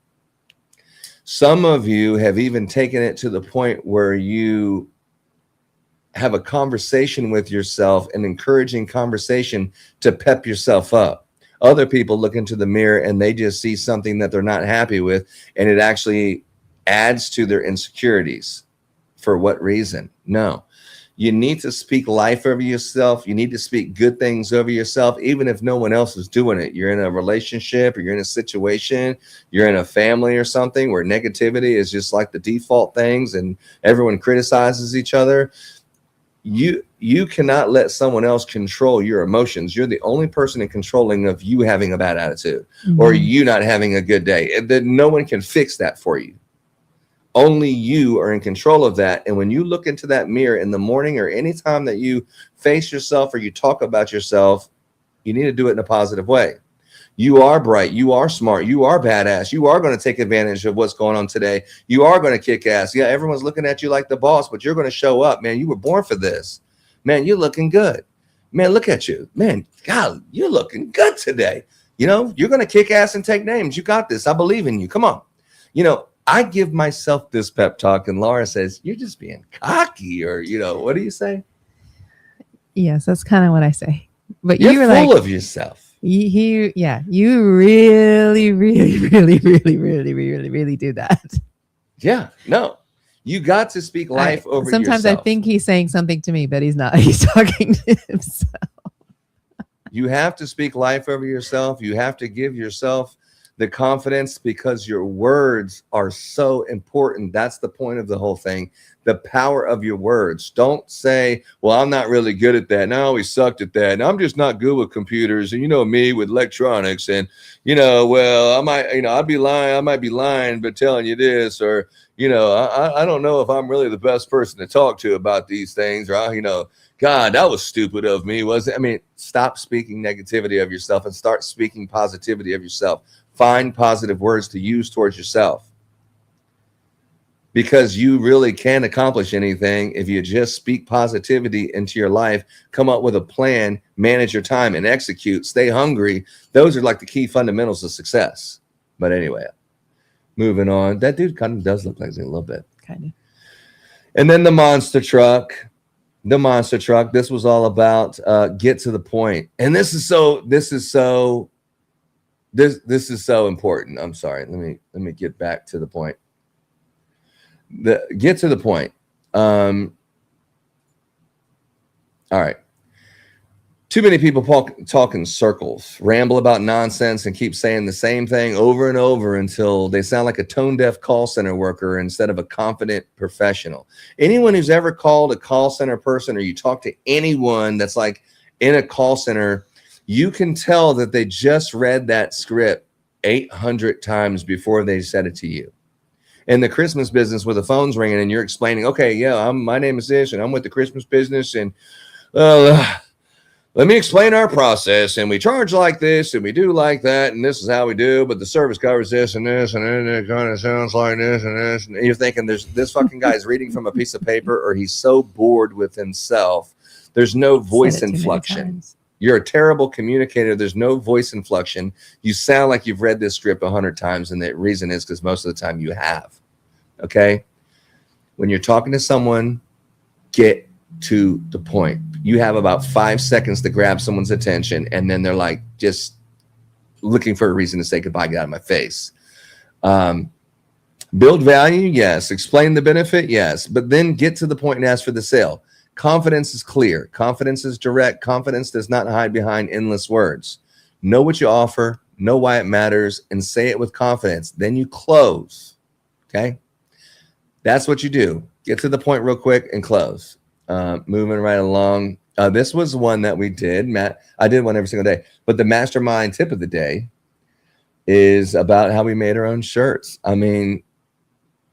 Some of you have even taken it to the point where you have a conversation with yourself, an encouraging conversation to pep yourself up. Other people look into the mirror and they just see something that they're not happy with, and it actually adds to their insecurities. For what reason? No. You need to speak life over yourself. You need to speak good things over yourself, even if no one else is doing it. You're in a relationship, or you're in a situation, you're in a family or something where negativity is just like the default things and everyone criticizes each other. You cannot let someone else control your emotions. You're the only person in controlling of you having a bad attitude or you not having a good day. No one can fix that for you. Only you are in control of that. And when you look into that mirror in the morning, or any time that you face yourself or you talk about yourself, you need to do it in a positive way. You are bright. You are smart. You are badass. You are going to take advantage of what's going on today. You are going to kick ass. Yeah, everyone's looking at you like the boss, but you're going to show up, man. You were born for this. Man, you're looking good. Man, look at you. Man, God, you're looking good today. You know, you're going to kick ass and take names. You got this. I believe in you. Come on. You know, I give myself this pep talk, and Laura says, you're just being cocky, or, you know, what do you say? Yes, that's kind of what I say. But You're you were full like, of yourself. You really, really, really, really, really, really, really do that. Yeah, no. You got to speak life over sometimes yourself. I think he's saying something to me, but he's not. He's talking to himself. You have to speak life over yourself. You have to give yourself the confidence, because your words are so important. That's the point of the whole thing. The power of your words. Don't say, well, I'm not really good at that. No, we sucked at that. And I'm just not good with computers. And you know me with electronics. And, you know, well, I might, you know, I'd be lying. I might be lying, but telling you this, or, you know, I don't know if I'm really the best person to talk to about these things, or, you know, God, that was stupid of me, wasn't it? I mean, stop speaking negativity of yourself and start speaking positivity of yourself. Find positive words to use towards yourself, because you really can accomplish anything if you just speak positivity into your life, come up with a plan, manage your time, and execute. Stay hungry. Those are like the key fundamentals of success. But anyway, moving on. That dude kind of does look like a little bit. Kind of. And then the monster truck. The monster truck. This was all about get to the point. And this is so important. I'm sorry. Let me get back to the point. Get to the point. All right. Too many people talk in circles, ramble about nonsense, and keep saying the same thing over and over until they sound like a tone-deaf call center worker instead of a confident professional. Anyone who's ever called a call center person, or you talk to anyone that's like in a call center, you can tell that they just read that script 800 times before they said it to you. In the Christmas business, where the phone's ringing and you're explaining, okay, yeah, my name is this, and I'm with the Christmas business, and let me explain our process, and we charge like this, and we do like that, and this is how we do, but the service covers this and this, and then it kind of sounds like this and this, and you're thinking, this fucking guy is reading from a piece of paper, or he's so bored with himself. There's no voice inflection. You're a terrible communicator. There's no voice inflection. You sound like you've read this script 100 times, and the reason is because most of the time you have. Okay? When you're talking to someone, get to the point. You have about 5 seconds to grab someone's attention, and then they're like just looking for a reason to say goodbye, get out of my face. Build value, yes. Explain the benefit, yes. But then get to the point and ask for the sale. Confidence is clear. Confidence is direct. Confidence does not hide behind endless words. Know what you offer, know why it matters, and say it with confidence. Then you close. Okay? That's what you do. Get to the point real quick and close. Moving right along. This was one that we did. I did one every single day. But the mastermind tip of the day is about how we made our own shirts. I mean,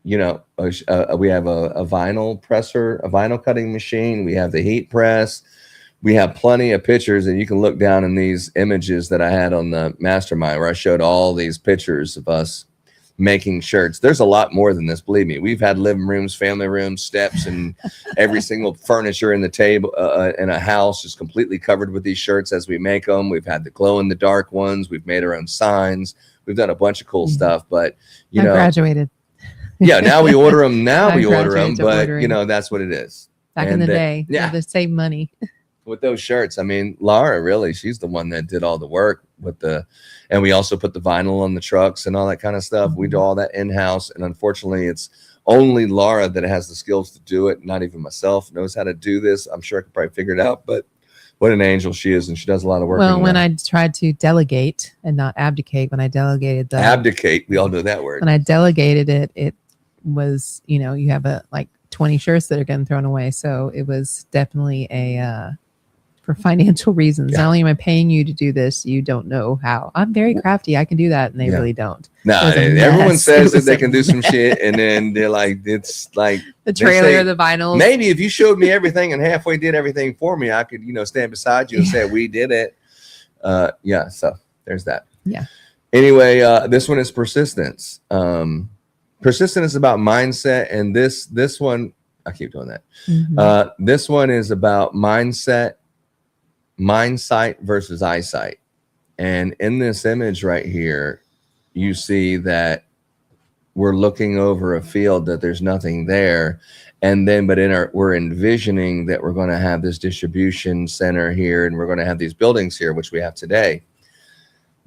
you know, we have a vinyl presser, a vinyl cutting machine. We have the heat press. We have plenty of pictures, and you can look down in these images that I had on the mastermind, where I showed all these pictures of us making shirts. There's a lot more than this, believe me. We've had living rooms, family rooms, steps, and every single furniture in the table in a house is completely covered with these shirts as we make them. We've had the glow in the dark ones. We've made our own signs. We've done a bunch of cool stuff, but you know, graduated. Yeah, now we order them. Now we order them, but you know, that's what it is. Back in the day, yeah, to save money. With those shirts, I mean, Laura, really, she's the one that did all the work with and we also put the vinyl on the trucks and all that kind of stuff. We do all that in-house, and unfortunately, it's only Laura that has the skills to do it. Not even myself knows how to do this. I'm sure I could probably figure it out, but what an angel she is, and she does a lot of work. Well, when I tried to delegate and not abdicate, when I delegated abdicate, we all know that word. When I delegated it, it was, you know, you have like 20 shirts that are getting thrown away. So it was definitely for financial reasons. Yeah. Not only am I paying you to do this, you don't know how. I'm very crafty. I can do that, and they really don't. No, everyone says that they can do some shit, and then they're like, it's like the trailer, the vinyls. Maybe if you showed me everything and halfway did everything for me, I could, you know, stand beside you and say we did it. Yeah, so there's that. Yeah. Anyway, this one is persistence. Persistence is about mindset, and this one, I keep doing that. This one is about mindset, mindsight versus eyesight. And in this image right here, you see that we're looking over a field that there's nothing there. And then, but we're envisioning that we're going to have this distribution center here, and we're going to have these buildings here, which we have today.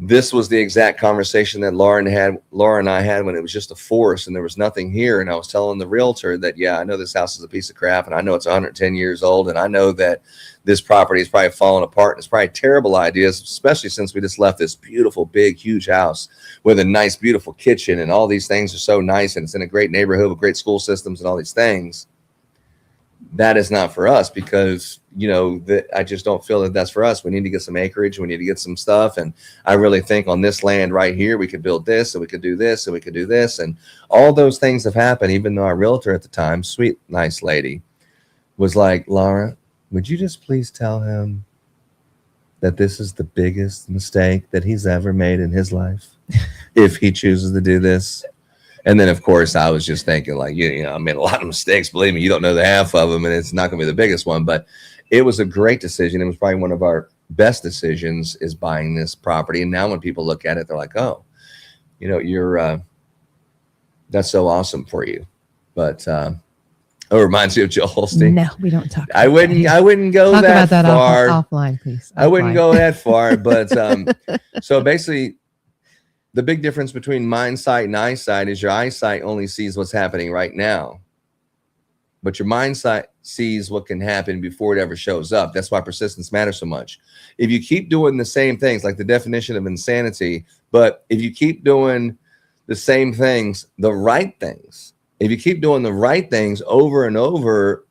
This was the exact conversation that Laura and I had when it was just a forest and there was nothing here. And I was telling the realtor that, yeah, I know this house is a piece of crap, and I know it's 110 years old, and I know that this property is probably falling apart, and it's probably terrible ideas, especially since we just left this beautiful, big, huge house with a nice, beautiful kitchen, and all these things are so nice, and it's in a great neighborhood with great school systems and all these things. That is not for us, because, you know, that I just don't feel that that's for us. We need to get some acreage. We need to get some stuff. And I really think on this land right here, we could build this, and we could do this, and we could do this. And all those things have happened, even though our realtor at the time, sweet, nice lady, was like, Laura, would you just please tell him that this is the biggest mistake that he's ever made in his life if he chooses to do this? And then, of course, I was just thinking, like, you know, I made a lot of mistakes. Believe me, you don't know the half of them, and it's not going to be the biggest one. But it was a great decision. It was probably one of our best decisions, is buying this property. And now when people look at it, they're like, oh, you know, that's so awesome for you. But it reminds you of Joel Holstein. No, we don't talk. I wouldn't go talk that about that far. Offline, please. I wouldn't go that far. But so basically, the big difference between mindsight and eyesight is your eyesight only sees what's happening right now, but your mindsight sees what can happen before it ever shows up. That's why persistence matters so much. If you keep doing the same things, like the definition of insanity, but if you keep doing the same things, the right things, if you keep doing the right things over and over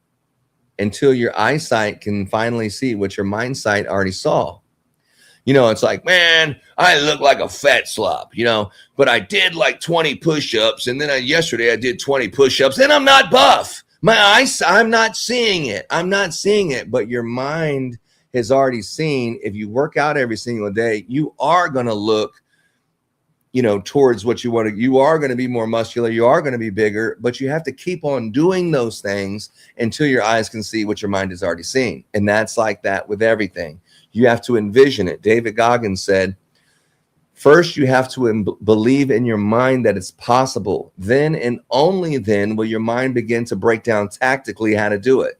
until your eyesight can finally see what your mindsight already saw. You know, it's like, man, I look like a fat slob, you know, but I did like 20 push-ups, and then yesterday I did 20 push-ups, and I'm not buff. My eyes, I'm not seeing it. I'm not seeing it, but your mind has already seen. If you work out every single day, you are going to look, you know, towards what you want to. You are going to be more muscular. You are going to be bigger, but you have to keep on doing those things until your eyes can see what your mind has already seen. And that's like that with everything. You have to envision it. David Goggins said, first, you have to believe in your mind that it's possible. Then and only then will your mind begin to break down tactically how to do it.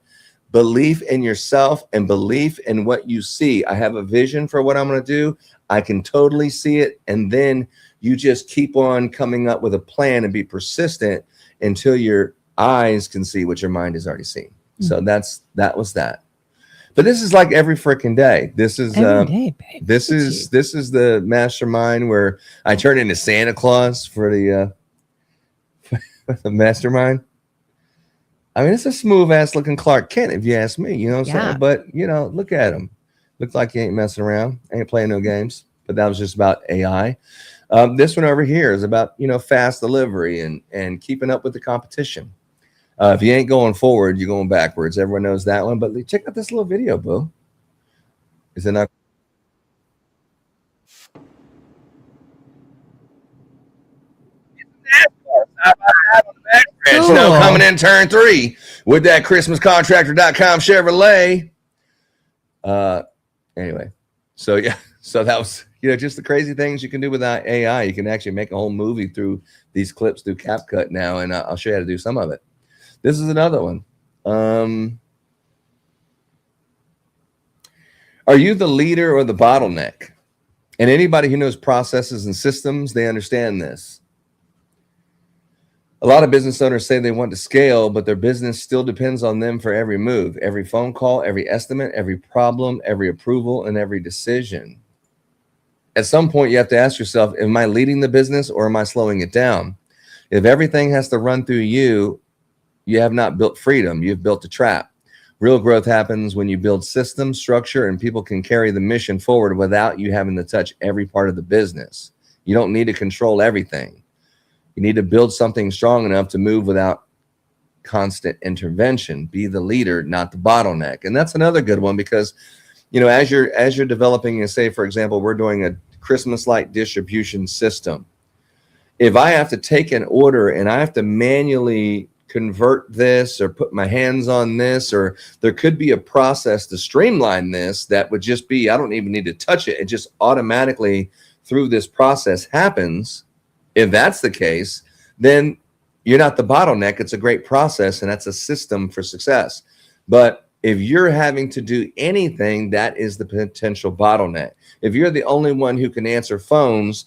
Belief in yourself and belief in what you see. I have a vision for what I'm going to do. I can totally see it. And then you just keep on coming up with a plan and be persistent until your eyes can see what your mind has already seen. So that was that. But this is like every freaking day. This is every day, babe. This is the mastermind where I turn into Santa Claus for the mastermind. I mean, it's a smooth ass looking Clark Kent, if you ask me. You know what I'm saying? But you know, look at him. Looks like he ain't messing around, ain't playing no games. But that was just about AI. This one over here is about, you know, fast delivery and keeping up with the competition. If you ain't going forward, you're going backwards. Everyone knows that one. But check out this little video, boo. Is it not? Cool. Now coming in turn 3 with that ChristmasContractor.com Chevrolet. Anyway, so yeah, so that was, you know, just the crazy things you can do with AI. You can actually make a whole movie through these clips through CapCut now, and I'll show you how to do some of it. This is another one. Are you the leader or the bottleneck? And anybody who knows processes and systems, they understand this. A lot of business owners say they want to scale, but their business still depends on them for every move, every phone call, every estimate, every problem, every approval, and every decision. At some point, you have to ask yourself, am I leading the business or am I slowing it down? If everything has to run through you, you have not built freedom. You've built a trap. Real growth happens when you build systems, structure, and people can carry the mission forward without you having to touch every part of the business. You don't need to control everything. You need to build something strong enough to move without constant intervention. Be the leader, not the bottleneck. And that's another good one because, you know, as you're developing, and say, for example, we're doing Christmas light distribution system. If I have to take an order and I have to manually convert this or put my hands on this, or there could be a process to streamline this that would just be, I don't even need to touch it. It just automatically through this process happens. If that's the case, then you're not the bottleneck. It's a great process, and that's a system for success. But if you're having to do anything, that is the potential bottleneck. If you're the only one who can answer phones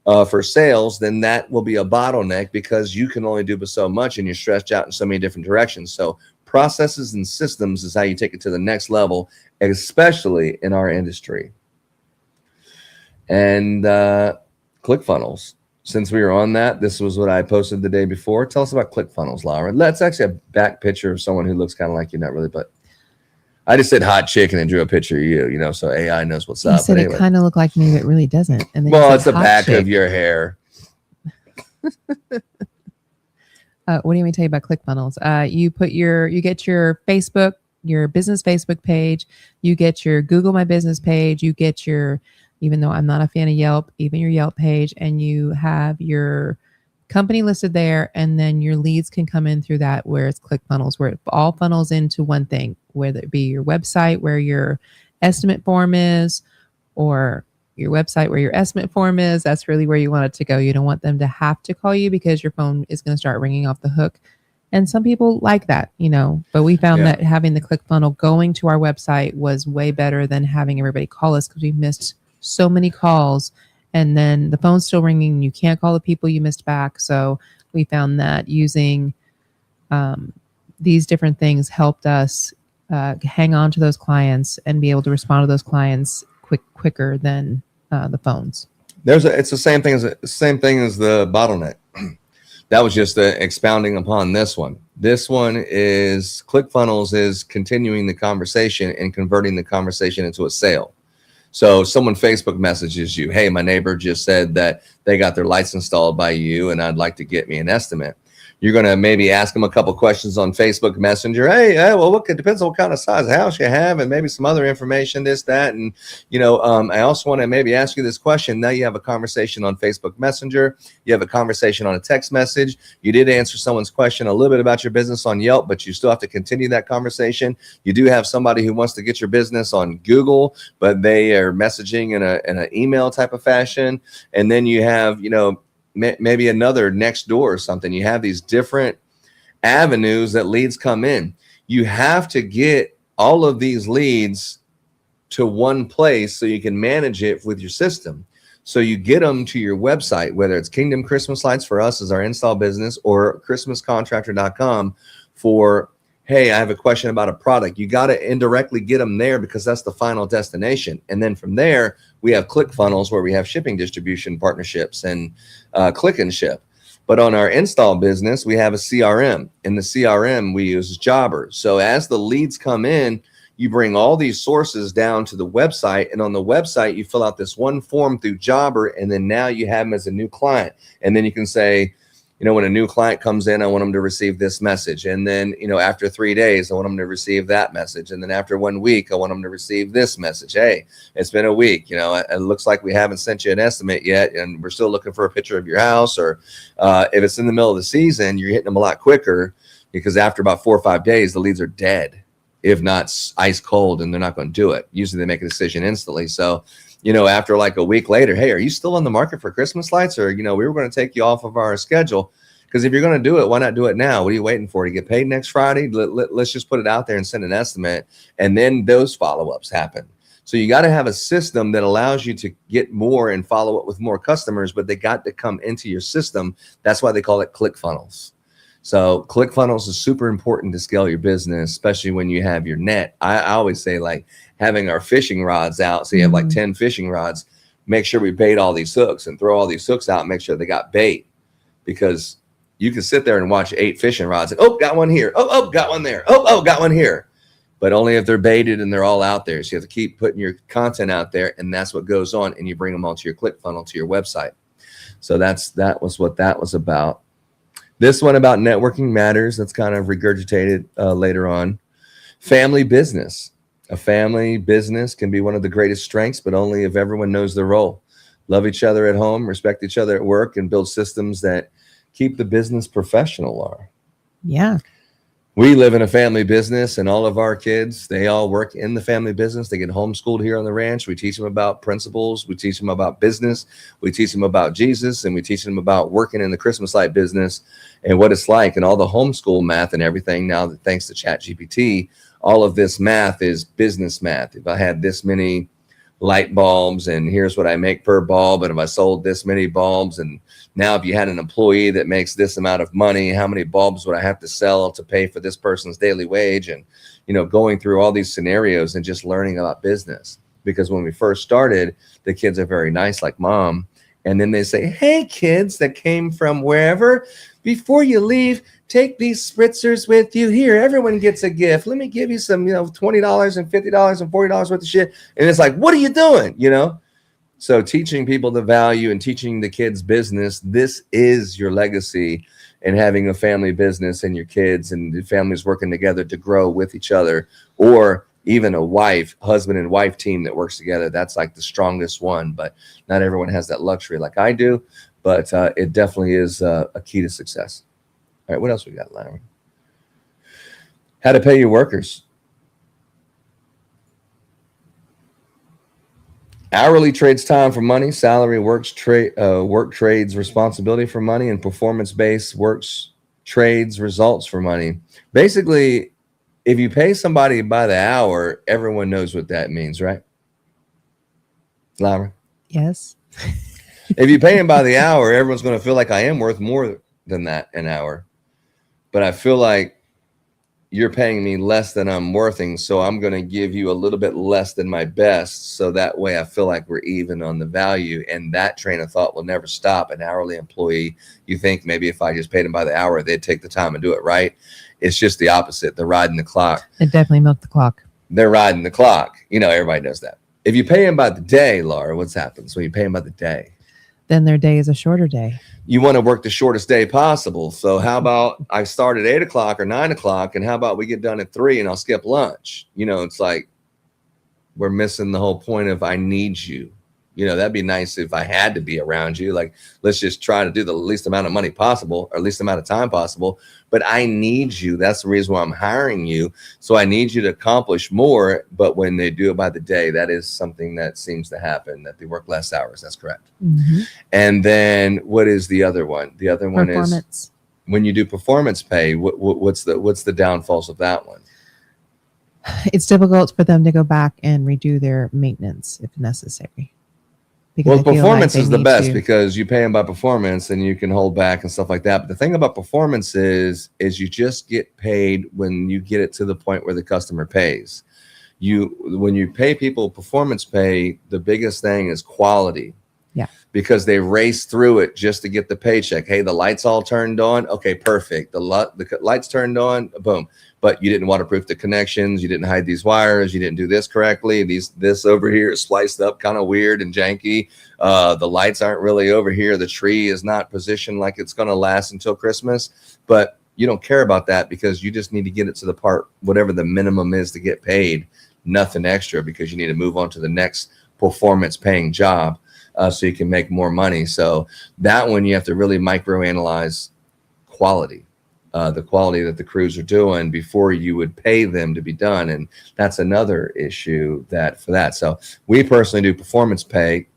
for sales, then that will be a bottleneck because you can only do but so much and you're stretched out in so many different directions. So processes and systems is how you take it to the next level, especially in our industry. And ClickFunnels. Since we were on that, this was what I posted the day before. Tell us about ClickFunnels, Laura. That's actually a back picture of someone who looks kind of like you, not really, but I just said hot chicken and drew a picture of you, so AI knows what's up. You said it kind of looked like me, but it really doesn't. And then well, it's the back of your hair. What do you want me to tell you about ClickFunnels? You get your Facebook, your business Facebook page, you get your Google My Business page, you get your, even though I'm not a fan of Yelp, even your Yelp page, and you have your company listed there, and then your leads can come in through that, where it's ClickFunnels, where it all funnels into one thing, whether it be your website where your estimate form is, or your website where your estimate form is. That's really where you want it to go. You don't want them to have to call you because your phone is going to start ringing off the hook. And some people like that, but we found that having the ClickFunnel going to our website was way better than having everybody call us, because we missed so many calls. And then the phone's still ringing and you can't call the people you missed back. So we found that using these different things helped us hang on to those clients and be able to respond to those clients quicker than the phones. It's the same thing as the bottleneck. That was just expounding upon this one. This one is ClickFunnels is continuing the conversation and converting the conversation into a sale. So someone Facebook messages you, hey, my neighbor just said that they got their lights installed by you and I'd like to get me an estimate. You're going to maybe ask them a couple questions on Facebook Messenger. Hey, well, it depends on what kind of size house you have and maybe some other information, this, that. And, I also want to maybe ask you this question. Now you have a conversation on Facebook Messenger. You have a conversation on a text message. You did answer someone's question a little bit about your business on Yelp, but you still have to continue that conversation. You do have somebody who wants to get your business on Google, but they are messaging in an email type of fashion. And then you have, maybe another next door or something. You have these different avenues that leads come in. You have to get all of these leads to one place so you can manage it with your system. So you get them to your website, whether it's Kingdom Christmas Lights for us as our install business, or christmascontractor.com for, hey, I have a question about a product. You got to indirectly get them there because that's the final destination. And then from there, we have ClickFunnels where we have shipping distribution partnerships and click and ship. But on our install business, we have a CRM. In the CRM, we use Jobber. So as the leads come in, you bring all these sources down to the website. And on the website, you fill out this one form through Jobber. And then now you have them as a new client. And then you can say, when a new client comes in, I want them to receive this message. And then, after 3 days, I want them to receive that message. And then after 1 week, I want them to receive this message. Hey, it's been a week. It looks like we haven't sent you an estimate yet. And we're still looking for a picture of your house. Or if it's in the middle of the season, you're hitting them a lot quicker, because after about 4 or 5 days, the leads are dead, if not ice cold, and they're not going to do it. Usually they make a decision instantly. So, after like a week later, hey, are you still on the market for Christmas lights? Or, we were going to take you off of our schedule. Because if you're going to do it, why not do it now? What are you waiting for? To get paid next Friday? Let's just put it out there and send an estimate. And then those follow-ups happen. So you got to have a system that allows you to get more and follow up with more customers, but they got to come into your system. That's why they call it ClickFunnels. So ClickFunnels is super important to scale your business, especially when you have your net. I always say, like, having our fishing rods out. So you have like 10 fishing rods. Make sure we bait all these hooks and throw all these hooks out and make sure they got bait. Because you can sit there and watch 8 fishing rods and, got one here. Oh, got one there. Oh, got one here. But only if they're baited and they're all out there. So you have to keep putting your content out there, and that's what goes on. And you bring them all to your ClickFunnels, to your website. So that was what that was about. This one about networking matters. That's kind of regurgitated later on. Family business. A family business can be one of the greatest strengths, but only if everyone knows their role. love each other at home, respect each other at work, and build systems that keep the business professional, Laura. Yeah. We live in a family business, and all of our kids, they all work in the family business. They get homeschooled here on the ranch. We teach them about principles. We teach them about business. We teach them about Jesus, and we teach them about working in the Christmas light business and what it's like, and all the homeschool math and everything. Now that thanks to ChatGPT, all of this math is business math. If I had this many light bulbs and here's what I make per bulb, and if I sold this many bulbs, and now if you had an employee that makes this amount of money, how many bulbs would I have to sell to pay for this person's daily wage? And going through all these scenarios and just learning about business. Because when we first started, the kids are very nice, like Mom, and then they say, hey kids that came from wherever, before you leave, take these spritzers with you. Here, everyone gets a gift. Let me give you some, $20 and $50 and $40 worth of shit. And it's like, what are you doing? So teaching people the value and teaching the kids business, this is your legacy, and having a family business and your kids and the families working together to grow with each other, or even a husband and wife team that works together. That's like the strongest one, but not everyone has that luxury like I do, but it definitely is a key to success. All right, what else we got, Larry? How to pay your workers. Hourly trades time for money. Salary work trades responsibility for money, and performance-based works trades results for money. Basically, if you pay somebody by the hour, everyone knows what that means, right? Lara? Yes. If you pay him by the hour, everyone's going to feel like I am worth more than that an hour. But I feel like you're paying me less than I'm worthing, so I'm going to give you a little bit less than my best, so that way I feel like we're even on the value. And that train of thought will never stop. An hourly employee, you think maybe if I just paid them by the hour, they'd take the time and do it right. It's just the opposite. They're riding the clock. It definitely milked the clock. They're riding the clock. Everybody knows that. If you pay them by the day, Laura, what's happens when you pay them by the day? Then their day is a shorter day. You want to work the shortest day possible. So how about I start at 8 o'clock or 9 o'clock, and how about we get done at 3 and I'll skip lunch? It's like we're missing the whole point of I need you. That'd be nice if I had to be around you. Like, let's just try to do the least amount of money possible, or least amount of time possible. But I need you. That's the reason why I'm hiring you. So I need you to accomplish more. But when they do it by the day, that is something that seems to happen, that they work less hours. That's correct. Mm-hmm. And then what is the other one? The other one is when you do performance pay, what's the downfalls of that one? It's difficult for them to go back and redo their maintenance if necessary. Well, performance is the best because you pay them by performance and you can hold back and stuff like that. But the thing about performance is you just get paid when you get it to the point where the customer pays. When you pay people performance pay, the biggest thing is quality. Yeah. Because they race through it just to get the paycheck. Hey, the lights all turned on. Okay, perfect. The lights turned on. Boom. But you didn't waterproof the connections. You didn't hide these wires. You didn't do this correctly. This over here is spliced up kind of weird and janky. The lights aren't really over here. The tree is not positioned like it's going to last until Christmas. But you don't care about that because you just need to get it to the part, whatever the minimum is to get paid, nothing extra, because you need to move on to the next performance paying job so you can make more money. So that one, you have to really microanalyze quality. The quality that the crews are doing before you would pay them to be done. And that's another issue for that. So we personally do performance pay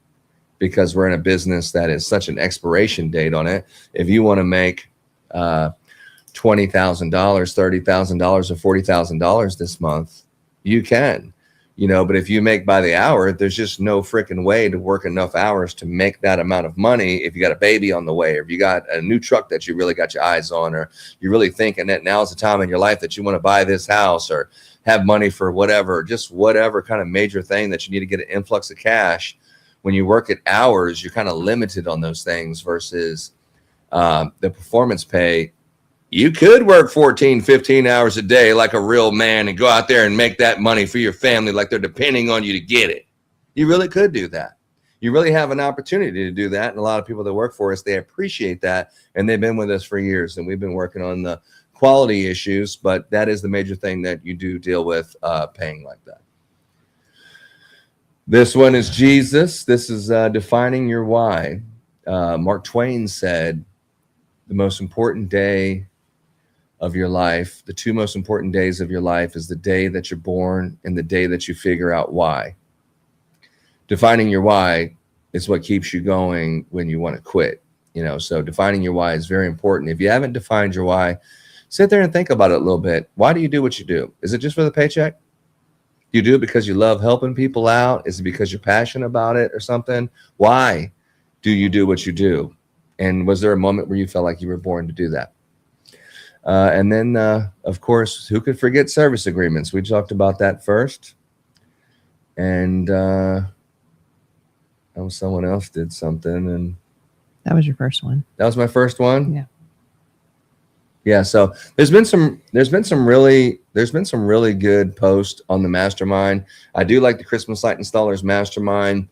because we're in a business that is such an expiration date on it. If you want to make $20,000, $30,000, or $40,000 this month, you can. But if you make by the hour, there's just no freaking way to work enough hours to make that amount of money. If you got a baby on the way, or if you got a new truck that you really got your eyes on, or you're really thinking that now's the time in your life that you want to buy this house or have money for whatever, just whatever kind of major thing that you need to get an influx of cash. When you work at hours, you're kind of limited on those things versus the performance pay. You could work 14, 15 hours a day like a real man and go out there and make that money for your family like they're depending on you to get it. You really could do that. You really have an opportunity to do that. And a lot of people that work for us, they appreciate that. And they've been with us for years. And we've been working on the quality issues. But that is the major thing that you do deal with paying like that. This one is Jesus. This is defining your why. Mark Twain said, the most important day of your life, the two most important days of your life is the day that you're born and the day that you figure out why. Defining your why is what keeps you going when you want to quit. So defining your why is very important. If you haven't defined your why, sit there and think about it a little bit. Why do you do what you do? Is it just for the paycheck? You do it because you love helping people out? Is it because you're passionate about it or something? Why do you do what you do? And was there a moment where you felt like you were born to do that? And then, of course, who could forget service agreements? We talked about that first. And someone else did something. And that was your first one. That was my first one? Yeah. Yeah, so there's been some really good posts on the Mastermind. I do like the Christmas Light Installers Mastermind,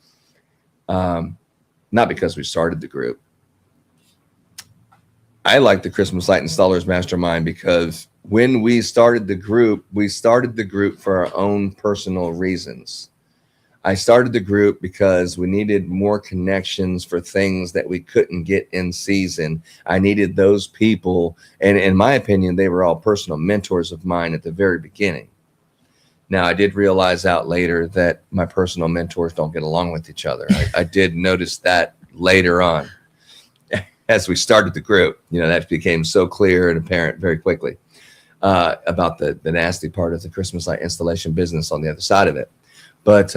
not because we started the group. I like the Christmas Light Installers Mastermind because when we started the group for our own personal reasons. I started the group because we needed more connections for things that we couldn't get in season. I needed those people. And in my opinion, they were all personal mentors of mine at the very beginning. Now, I did realize out later that my personal mentors don't get along with each other. I did notice that later on as we started the group. That became so clear and apparent very quickly about the nasty part of the Christmas light installation business on the other side of it. But,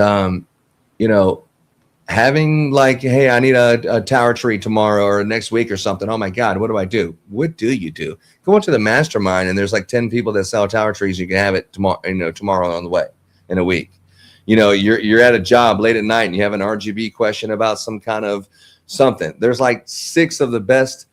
having like, hey, I need a tower tree tomorrow or next week or something. Oh my God, what do I do? What do you do? Go into the Mastermind and there's like 10 people that sell tower trees. You can have it tomorrow on the way in a week. You're at a job late at night and you have an RGB question about some kind of something. There's like 6 of the best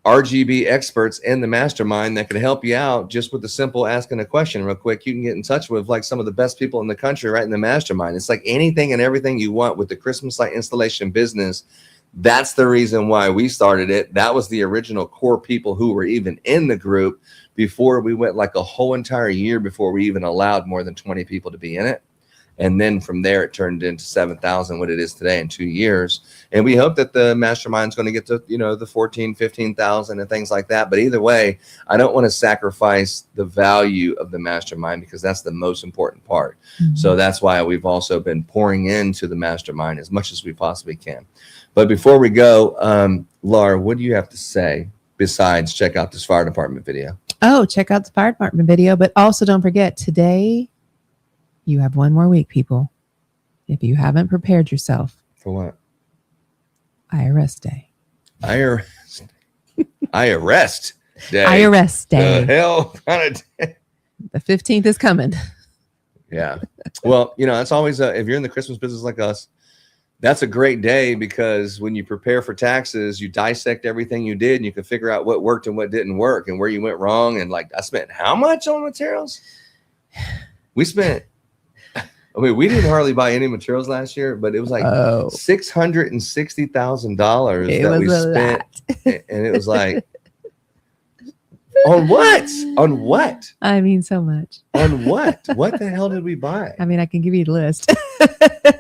RGB experts in the Mastermind that can help you out just with the simple asking a question real quick. You can get in touch with like some of the best people in the country right in the Mastermind. It's like anything and everything you want with the Christmas light installation business. That's the reason why we started it. That was the original core people who were even in the group before we went like a whole entire year before we even allowed more than 20 people to be in it. And then from there, it turned into 7,000, what it is today in 2 years. And we hope that the Mastermind is going to get to, the 14, 15,000 and things like that. But either way, I don't want to sacrifice the value of the Mastermind because that's the most important part. Mm-hmm. So that's why we've also been pouring into the Mastermind as much as we possibly can. But before we go, Laura, what do you have to say besides check out this fire department video? Oh, check out the fire department video. But also don't forget, today, you have one more week, people. If you haven't prepared yourself. For what? IRS Day. IRS Day. IRS Day. The hell kind of day? The 15th is coming. Yeah. Well, it's always, if you're in the Christmas business like us, that's a great day because when you prepare for taxes, you dissect everything you did and you can figure out what worked and what didn't work and where you went wrong. And like, I spent how much on materials? We spent... we didn't hardly buy any materials last year, but it was like $660,000 that we spent. And it was like, on what? On what? I mean, so much. On what? What the hell did we buy? I mean, I can give you the list.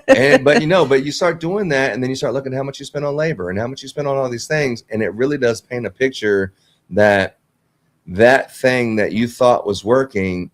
But you start doing that and then you start looking at how much you spend on labor and how much you spend on all these things. And it really does paint a picture that thing that you thought was working,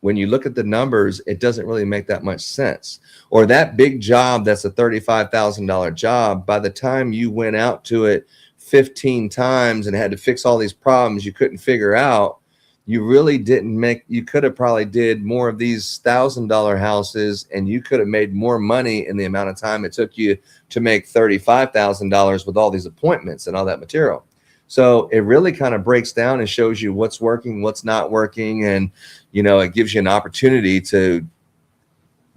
when you look at the numbers, it doesn't really make that much sense. Or that big job that's a $35,000 job, by the time you went out to it 15 times and had to fix all these problems you couldn't figure out, you really didn't make, you could have probably did more of these $1,000 houses and you could have made more money in the amount of time it took you to make $35,000 with all these appointments and all that material. So it really kind of breaks down and shows you what's working, what's not working. And, it gives you an opportunity to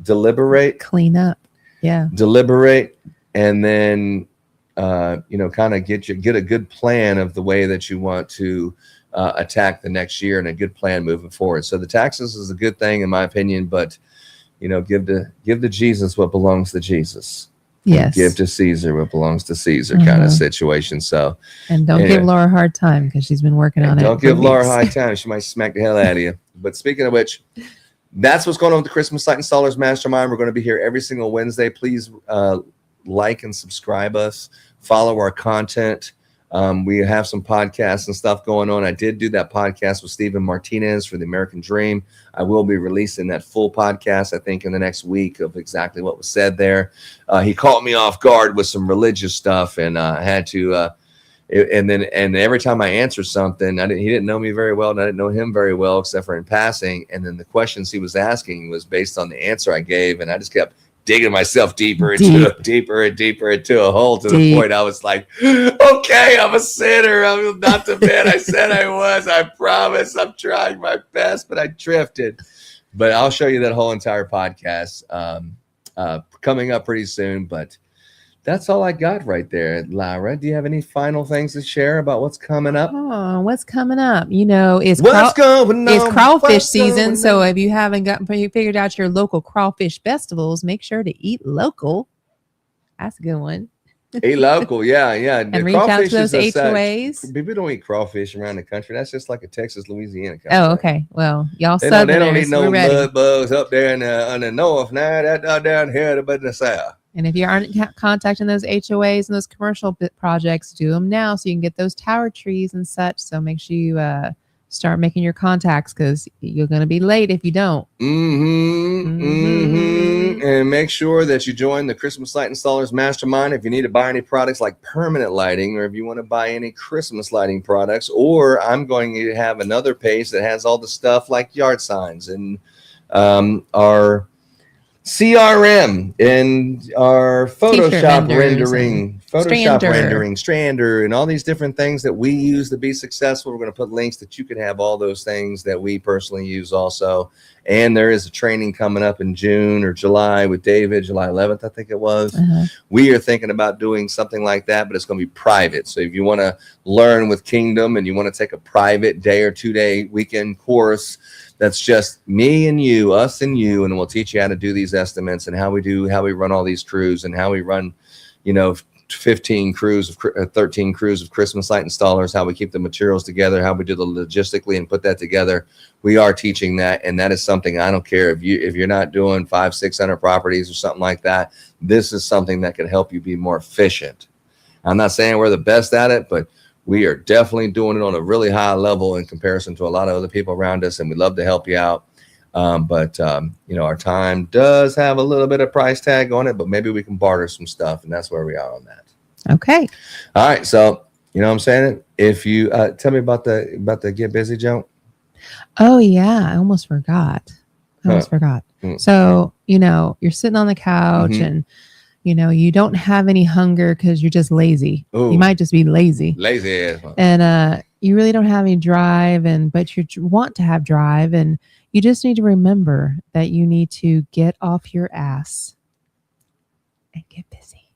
deliberate, clean up. Yeah. Deliberate. And then, kind of get a good plan of the way that you want to attack the next year and a good plan moving forward. So the taxes is a good thing in my opinion, but, give to Jesus what belongs to Jesus. Yes. Give to Caesar what belongs to Caesar kind of situation. So, and don't give Laura a hard time because she's been working on it. Don't give Laura a hard time. She might smack the hell out of you. But speaking of which, that's what's going on with the Christmas Light Installers Mastermind. We're going to be here every single Wednesday. Please like and subscribe us, follow our content. We have some podcasts and stuff going on. I did do that podcast with Stephen Martinez for the American Dream. I will be releasing that full podcast, I think, in the next week of exactly what was said there. He caught me off guard with some religious stuff, and I had to and every time I answered something, he didn't know me very well, and I didn't know him very well, except for in passing. And then the questions he was asking was based on the answer I gave, and I just kept digging myself deeper and deeper into a hole to the point I was like, okay, I'm a sinner. I'm not the man I said I was. I promise I'm trying my best, but I drifted. But I'll show you that whole entire podcast coming up pretty soon. But that's all I got right there. Lyra, do you have any final things to share about what's coming up? Oh, what's coming up? You know, it's crawfish season. So if you haven't figured out your local crawfish festivals, make sure to eat local. That's a good one. Eat local, yeah. And reach out to those HOAs. People don't eat crawfish around the country. That's just like a Texas, Louisiana country. Oh, okay. Well, y'all they Southerners, don't eat no mud bugs up there in the north. Now that down here, but in the south. And if you aren't contacting those HOAs and those commercial projects, do them now so you can get those tower trees and such. So make sure you start making your contacts, because you're going to be late if you don't. And make sure that you join the Christmas Light Installers Mastermind if you need to buy any products like permanent lighting, or if you want to buy any Christmas lighting products. Or I'm going to have another page that has all the stuff like yard signs and our CRM and our Photoshop rendering, Strander, and all these different things that we use to be successful. We're going to put links that you can have all those things that we personally use also. And there is a training coming up in June or July with David, July 11th, I think it was. We are thinking about doing something like that, but it's going to be private. So if you want to learn with Kingdom and you want to take a private day or 2-day weekend course, that's just me and you, us and you, and we'll teach you how to do these estimates and how we run all these crews and how we run, 13 crews of Christmas light installers, how we keep the materials together, how we do the logistically and put that together. We are teaching that, and that is something I don't care if you're not doing 500-600 properties or something like that. This is something that can help you be more efficient. I'm not saying we're the best at it, but we are definitely doing it on a really high level in comparison to a lot of other people around us, and we'd love to help you out. But our time does have a little bit of price tag on it, but maybe we can barter some stuff, and that's where we are on that. Okay. All right. So, you know what I'm saying? If you tell me about the Get Busy joke. Oh, yeah. I almost forgot. So, you're sitting on the couch and you don't have any hunger because you're just lazy. Ooh. You might just be lazy. Lazy ass. And you really don't have any drive, but you want to have drive, and you just need to remember that you need to get off your ass and get busy.